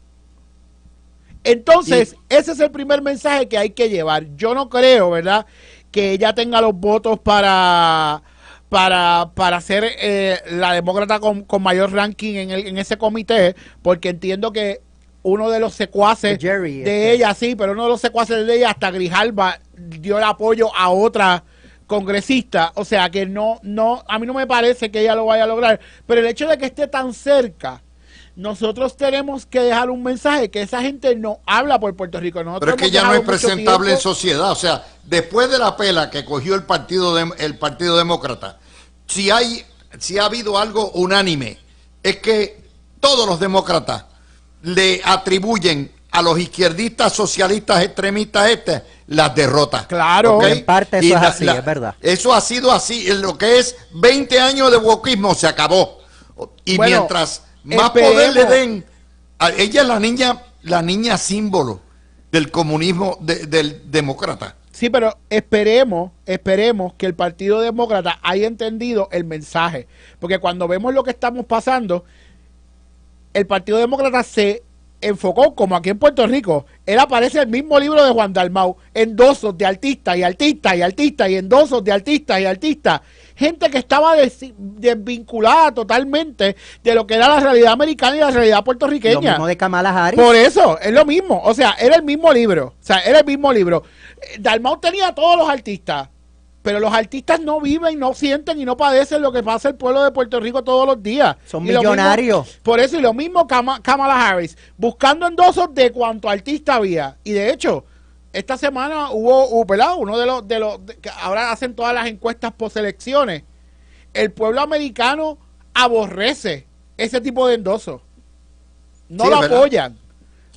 Entonces, ese es el primer mensaje que hay que llevar. Yo no creo, ¿verdad?, que ella tenga los votos para ser la demócrata con mayor ranking en ese comité, porque entiendo que uno de los secuaces de ella, sí, pero uno de los secuaces de ella, hasta Grijalba, dio el apoyo a otra congresista. O sea que no, a mí no me parece que ella lo vaya a lograr, pero el hecho de que esté tan cerca, nosotros tenemos que dejar un mensaje que esa gente no habla por Puerto Rico. Pero es que ya no es presentable en sociedad. O sea, después de la pela que cogió el Partido Demócrata, si ha habido algo unánime, es que todos los demócratas le atribuyen a los izquierdistas, socialistas, extremistas las derrotas. Claro. ¿Okay? En parte eso es así, es verdad. Eso ha sido así. En lo que es 20 años de wokismo se acabó. Y bueno, mientras más poder le den, ella es la niña símbolo del comunismo del demócrata. Sí, pero esperemos que el Partido Demócrata haya entendido el mensaje. Porque cuando vemos lo que estamos pasando, el Partido Demócrata se enfocó, como aquí en Puerto Rico, él aparece en el mismo libro de Juan Dalmau, endosos de artistas y artistas y artistas y endosos de artistas y artistas. Gente que estaba desvinculada totalmente de lo que era la realidad americana y la realidad puertorriqueña. Lo mismo de Kamala Harris. Por eso, es lo mismo. O sea, era el mismo libro. Dalmau tenía a todos los artistas, pero los artistas no viven, no sienten y no padecen lo que pasa el pueblo de Puerto Rico todos los días. Son millonarios. Por eso, y lo mismo Kamala Harris, buscando endosos de cuánto artista había. Y de hecho, esta semana hubo ¿verdad?, uno de los que ahora hacen todas las encuestas postelecciones. El pueblo americano aborrece ese tipo de endosos. No lo apoyan.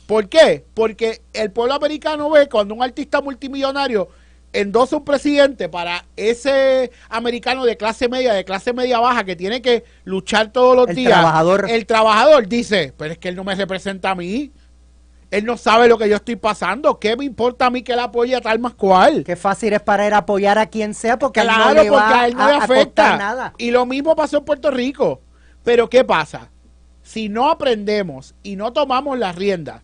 ¿Por qué? Porque el pueblo americano ve cuando un artista multimillonario endosa un presidente para ese americano de clase media baja, que tiene que luchar todos los días. El trabajador dice, pero es que él no me representa a mí. Él no sabe lo que yo estoy pasando. ¿Qué me importa a mí que él apoye a tal más cual? Qué fácil es para él apoyar a quien sea, porque claro, a él no le afecta nada. Y lo mismo pasó en Puerto Rico. Pero ¿qué pasa? Si no aprendemos y no tomamos las riendas,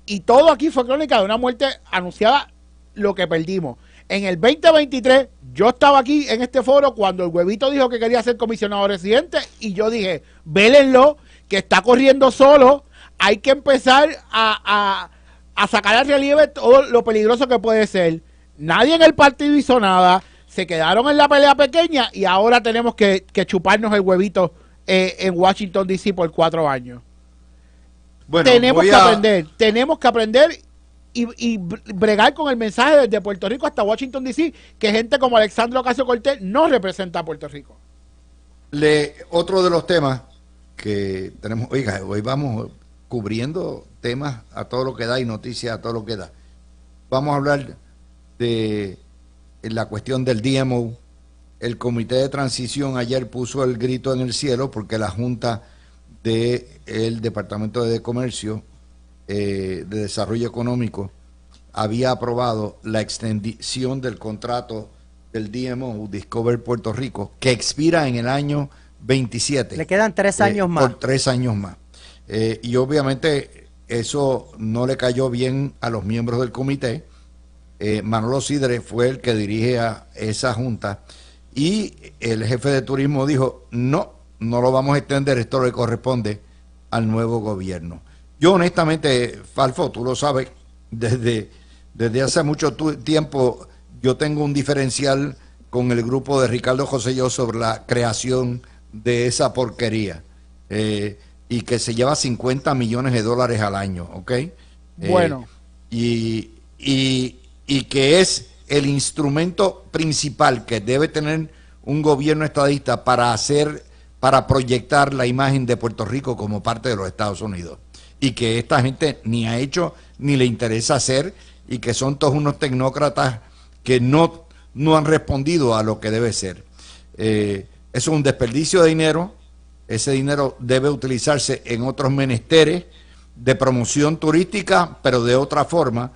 y todo aquí fue crónica de una muerte anunciada, lo que perdimos. En el 2023, yo estaba aquí en este foro cuando el Huevito dijo que quería ser comisionado residente, y yo dije, vélenlo, que está corriendo solo. Hay que empezar a sacar al relieve todo lo peligroso que puede ser. Nadie en el partido hizo nada, se quedaron en la pelea pequeña, y ahora tenemos que chuparnos el huevito en Washington, D.C. por 4 años. Bueno, tenemos que aprender y bregar con el mensaje desde Puerto Rico hasta Washington, D.C., que gente como Alexandria Ocasio-Cortez no representa a Puerto Rico. Otro de los temas que tenemos, oiga, hoy vamos cubriendo temas a todo lo que da y noticias a todo lo que da. Vamos a hablar de la cuestión del DMO. El Comité de Transición ayer puso el grito en el cielo porque la Junta del Departamento de Comercio de Desarrollo Económico había aprobado la extensión del contrato del DMO, Discover Puerto Rico, que expira en el año 27. Le quedan 3 años más. Por 3 años más. Y obviamente eso no le cayó bien a los miembros del comité. Manolo Sidre fue el que dirige a esa junta, y el jefe de turismo dijo, no lo vamos a extender, esto le corresponde al nuevo gobierno. Yo honestamente, Falfo, tú lo sabes, desde hace mucho tiempo yo tengo un diferencial con el grupo de Ricardo Rosselló sobre la creación de esa porquería y que se lleva 50 millones de dólares al año, ¿ok? Bueno. Y que es el instrumento principal que debe tener un gobierno estadista para proyectar la imagen de Puerto Rico como parte de los Estados Unidos. Y que esta gente ni ha hecho ni le interesa hacer, y que son todos unos tecnócratas que no han respondido a lo que debe ser. Eso es un desperdicio de dinero. Ese dinero debe utilizarse en otros menesteres de promoción turística, pero de otra forma,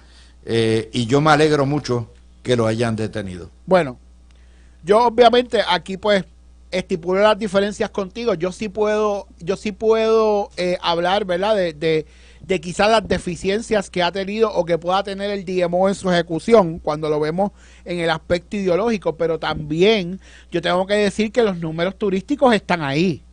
y yo me alegro mucho que lo hayan detenido. Bueno, yo obviamente aquí pues estipulo las diferencias contigo. Yo sí puedo hablar, ¿verdad? De quizás las deficiencias que ha tenido o que pueda tener el DMO en su ejecución cuando lo vemos en el aspecto ideológico, pero también yo tengo que decir que los números turísticos están ahí.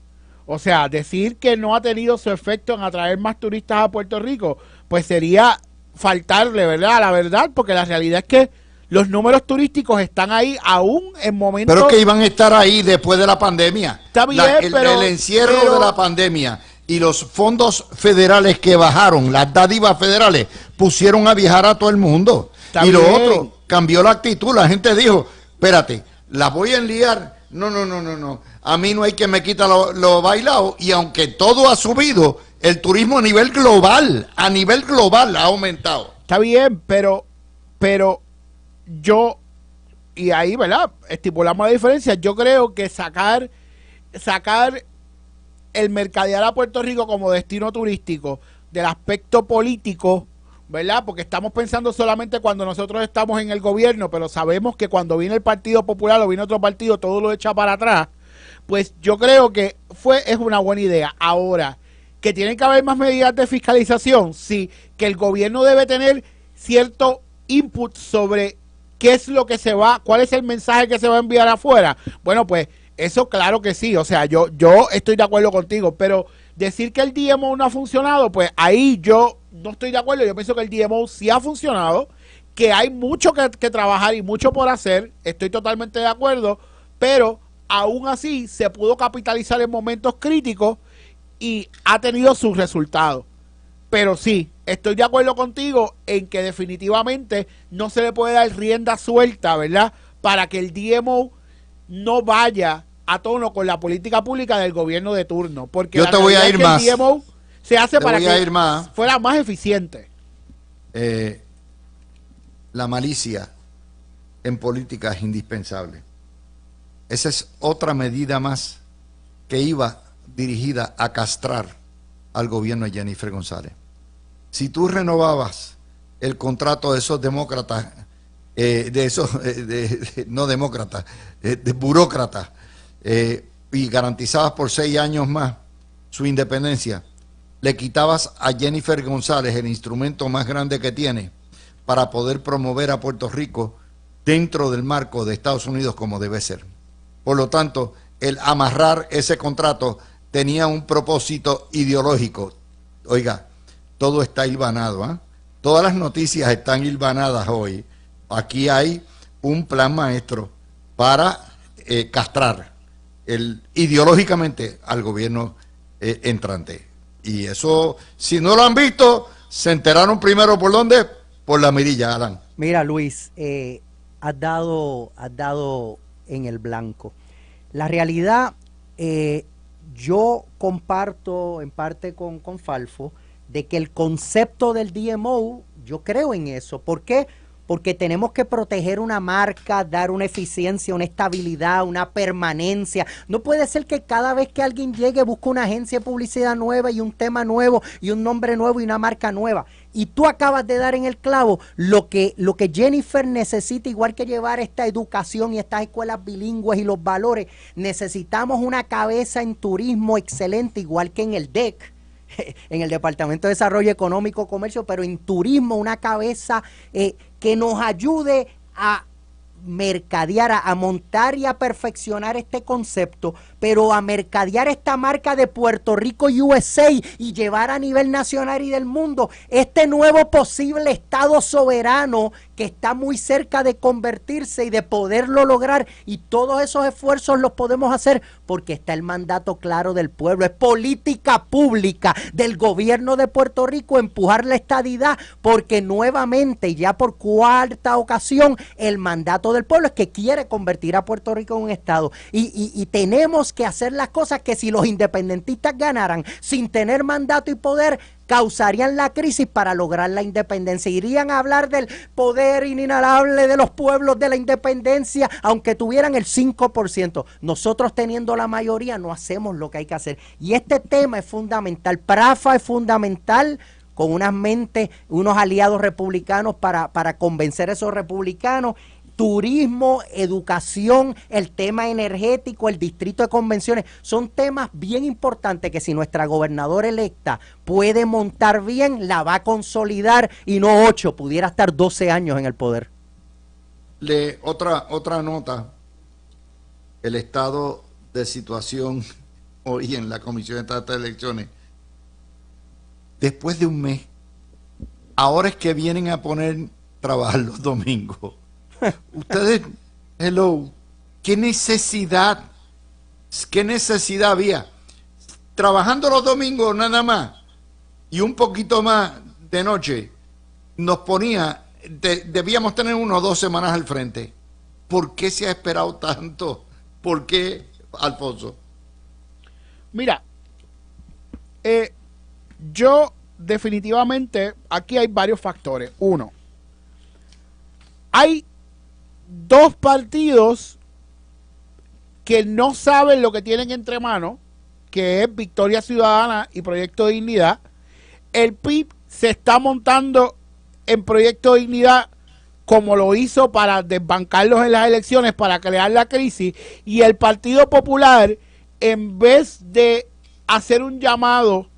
O sea, decir que no ha tenido su efecto en atraer más turistas a Puerto Rico, pues sería faltarle, ¿verdad?, a la verdad, porque la realidad es que los números turísticos están ahí aún en momentos... Pero que iban a estar ahí después de la pandemia. Está bien, el encierro de la pandemia y los fondos federales que bajaron, las dádivas federales, pusieron a viajar a todo el mundo. Está y bien. lo otro, cambió la actitud. La gente dijo, espérate, la voy a enliar. No. A mí no hay que me quita lo bailado. Y aunque todo ha subido, el turismo a nivel global ha aumentado. Está bien, pero yo, y ahí, ¿verdad?, estipulamos la diferencia. Yo creo que sacar el mercadear a Puerto Rico como destino turístico del aspecto político, ¿verdad?, porque estamos pensando solamente cuando nosotros estamos en el gobierno, pero sabemos que cuando viene el Partido Popular o viene otro partido, todo lo echa para atrás. Pues yo creo que es una buena idea. Ahora, que tienen que haber más medidas de fiscalización, sí, que el gobierno debe tener cierto input sobre qué es lo que se va, cuál es el mensaje que se va a enviar afuera. Bueno, pues eso claro que sí, o sea, yo estoy de acuerdo contigo, pero decir que el DMO no ha funcionado, pues ahí yo no estoy de acuerdo. Yo pienso que el DMO sí ha funcionado, que hay mucho que trabajar y mucho por hacer, estoy totalmente de acuerdo, pero aún así se pudo capitalizar en momentos críticos y ha tenido sus resultados. Pero sí, estoy de acuerdo contigo en que definitivamente no se le puede dar rienda suelta, ¿verdad?, para que el DMO no vaya a tono con la política pública del gobierno de turno. Porque yo te voy a ir más. El DMO se hace para que más. fuera más eficiente. La malicia en política es indispensable. Esa es otra medida más que iba dirigida a castrar al gobierno de Jennifer González. Si tú renovabas el contrato de esos demócratas, no demócratas, de burócratas, y garantizabas por 6 años más su independencia, le quitabas a Jennifer González el instrumento más grande que tiene para poder promover a Puerto Rico dentro del marco de Estados Unidos como debe ser. Por lo tanto, el amarrar ese contrato tenía un propósito ideológico. Oiga, todo está hilvanado, ¿eh? Todas las noticias están hilvanadas hoy. Aquí hay un plan maestro para castrar ideológicamente al gobierno entrante. Y eso, si no lo han visto, se enteraron primero por dónde, por la mirilla, Alan. Mira, Luis, has dado en el blanco. La realidad, yo comparto en parte con Falfo de que el concepto del DMO, yo creo en eso. ¿Por qué? Porque tenemos que proteger una marca, dar una eficiencia, una estabilidad, una permanencia. No puede ser que cada vez que alguien llegue busque una agencia de publicidad nueva y un tema nuevo y un nombre nuevo y una marca nueva. Y tú acabas de dar en el clavo lo que Jennifer necesita, igual que llevar esta educación y estas escuelas bilingües y los valores. Necesitamos una cabeza en turismo excelente, igual que en el DEC. En el Departamento de Desarrollo Económico, Comercio, pero en turismo una cabeza que nos ayude a mercadear, a montar y a perfeccionar este concepto, pero a mercadear esta marca de Puerto Rico USA y llevar a nivel nacional y del mundo este nuevo posible Estado soberano que está muy cerca de convertirse y de poderlo lograr, y todos esos esfuerzos los podemos hacer porque está el mandato claro del pueblo. Es política pública del gobierno de Puerto Rico empujar la estadidad, porque nuevamente y ya por cuarta ocasión el mandato del pueblo es que quiere convertir a Puerto Rico en un estado, y tenemos que hacer las cosas que si los independentistas ganaran sin tener mandato y poder, causarían la crisis para lograr la independencia. Irían a hablar del poder inalienable de los pueblos, de la independencia, aunque tuvieran el 5%. Nosotros, teniendo la mayoría, no hacemos lo que hay que hacer. Y este tema es fundamental. PRAFA es fundamental, con unas mentes, unos aliados republicanos para convencer a esos republicanos. Turismo, educación, el tema energético, el distrito de convenciones, son temas bien importantes que si nuestra gobernadora electa puede montar bien, la va a consolidar, y no 8, pudiera estar 12 años en el poder. Otra nota, el estado de situación hoy en la Comisión Estatal de Elecciones. Después de un mes, ahora es que vienen a poner trabajar los domingos. Ustedes, hello, ¿qué necesidad había? Trabajando los domingos nada más y un poquito más de noche, nos ponía, debíamos tener 1 o 2 semanas al frente. ¿Por qué se ha esperado tanto? ¿Por qué, Alfonso? Mira, yo definitivamente, aquí hay varios factores. Uno, hay 2 partidos que no saben lo que tienen entre manos, que es Victoria Ciudadana y Proyecto de Dignidad. El PIB se está montando en Proyecto de Dignidad como lo hizo para desbancarlos en las elecciones, para crear la crisis, y el Partido Popular, en vez de hacer un llamado,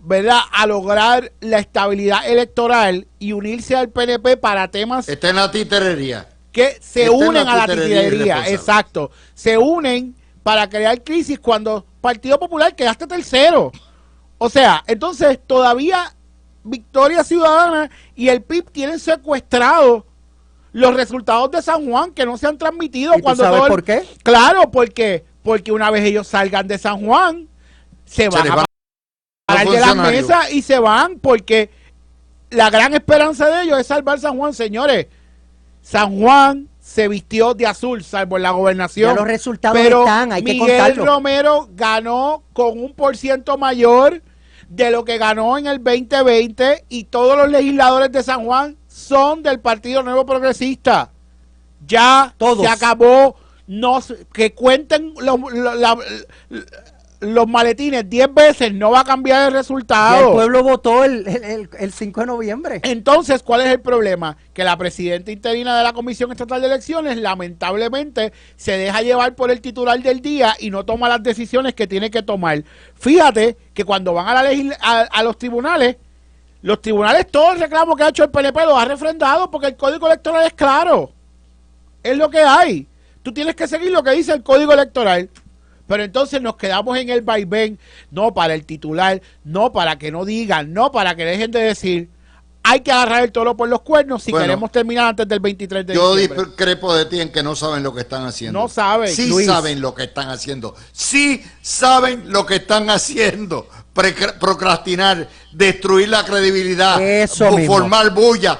¿verdad?, a lograr la estabilidad electoral y unirse al PNP para temas Está en la titerería. que se Está en unen la a la titerería titerería, irresponsable. exacto, se unen para crear crisis cuando Partido Popular quedaste tercero. O sea, entonces todavía Victoria Ciudadana y el PIB tienen secuestrados los resultados de San Juan, que no se han transmitido. ¿Y tú Cuando sabes todo por qué? Claro, porque una vez ellos salgan de San Juan, se van les a va parar los de las funcionarios. mesas y se van, porque la gran esperanza de ellos es salvar San Juan, señores. San Juan se vistió de azul, salvo en la gobernación. Ya los resultados pero están, hay que Miguel contarlos. Romero ganó con 1% mayor de lo que ganó en el 2020, y todos los legisladores de San Juan son del Partido Nuevo Progresista. Ya Todos. se acabó. Que cuenten los maletines 10 veces, no va a cambiar el Ya resultado. el pueblo votó el 5 de noviembre. Entonces, ¿cuál es el problema? Que la presidenta interina de la Comisión Estatal de Elecciones, lamentablemente, se deja llevar por el titular del día y no toma las decisiones que tiene que tomar. Fíjate que cuando van a los tribunales, todo el reclamo que ha hecho el PNP lo ha refrendado, porque el Código Electoral es claro. Es lo que hay. Tú tienes que seguir lo que dice el Código Electoral. Pero entonces nos quedamos en el vaivén, no para el titular, no para que no digan, no para que dejen de decir. Hay que agarrar el toro por los cuernos si queremos terminar antes del 23 de Yo diciembre. discrepo de ti en que no saben lo que están haciendo. No saben, Sí Luis. saben lo que están haciendo. Sí saben lo que están haciendo. Procrastinar, destruir la credibilidad, Eso mismo. formar bulla.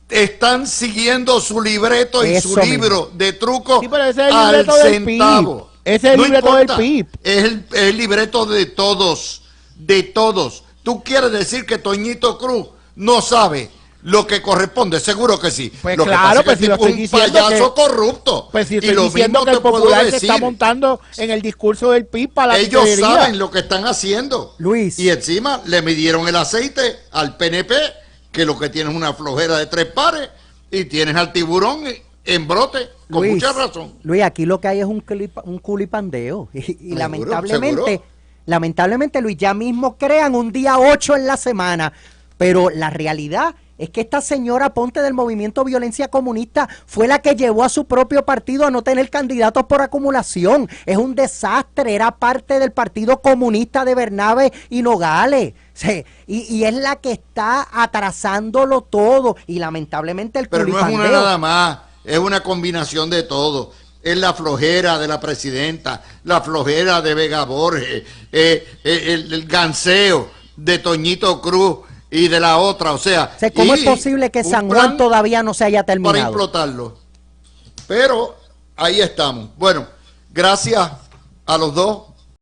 Están siguiendo su libreto y Eso su libro de trucos Sí, pero ese es el al libreto del centavo. PIB. Ese es el libreto del PIB. Es el libreto de todos, de todos. ¿Tú quieres decir que Toñito Cruz no sabe lo que corresponde? Seguro que sí. Pues Lo que claro, pasa es pues que si lo el tipo estoy es un diciendo payaso corrupto. Pues si Y estoy lo diciendo mismo que el te puedo popular se decir. está montando en el discurso del PIB para la Ellos titerería. saben lo que están haciendo. Luis. Y encima le midieron el aceite al PNP, que lo que tiene es una flojera de 3 pares, y tienes al tiburón en brote, con Luis, mucha razón. Luis, aquí lo que hay es un culipandeo. Y Seguro, lamentablemente, Luis, ya mismo crean un día 8 en la semana. Pero la realidad Es que esta señora Ponte del Movimiento Violencia Comunista fue la que llevó a su propio partido a no tener candidatos por acumulación. Es un desastre, era parte del Partido Comunista de Bernabe y Nogales. Sí, y es la que está atrasándolo todo. Y lamentablemente el Pero no es una culipandeo. nada más, es una combinación de todo. Es la flojera de la presidenta, la flojera de Vega Borges, el ganseo de Toñito Cruz y de la otra, o sea, O sea, ¿cómo y es posible que un San plan Juan todavía no se haya para terminado? implotarlo. Pero ahí estamos. Bueno, gracias a los dos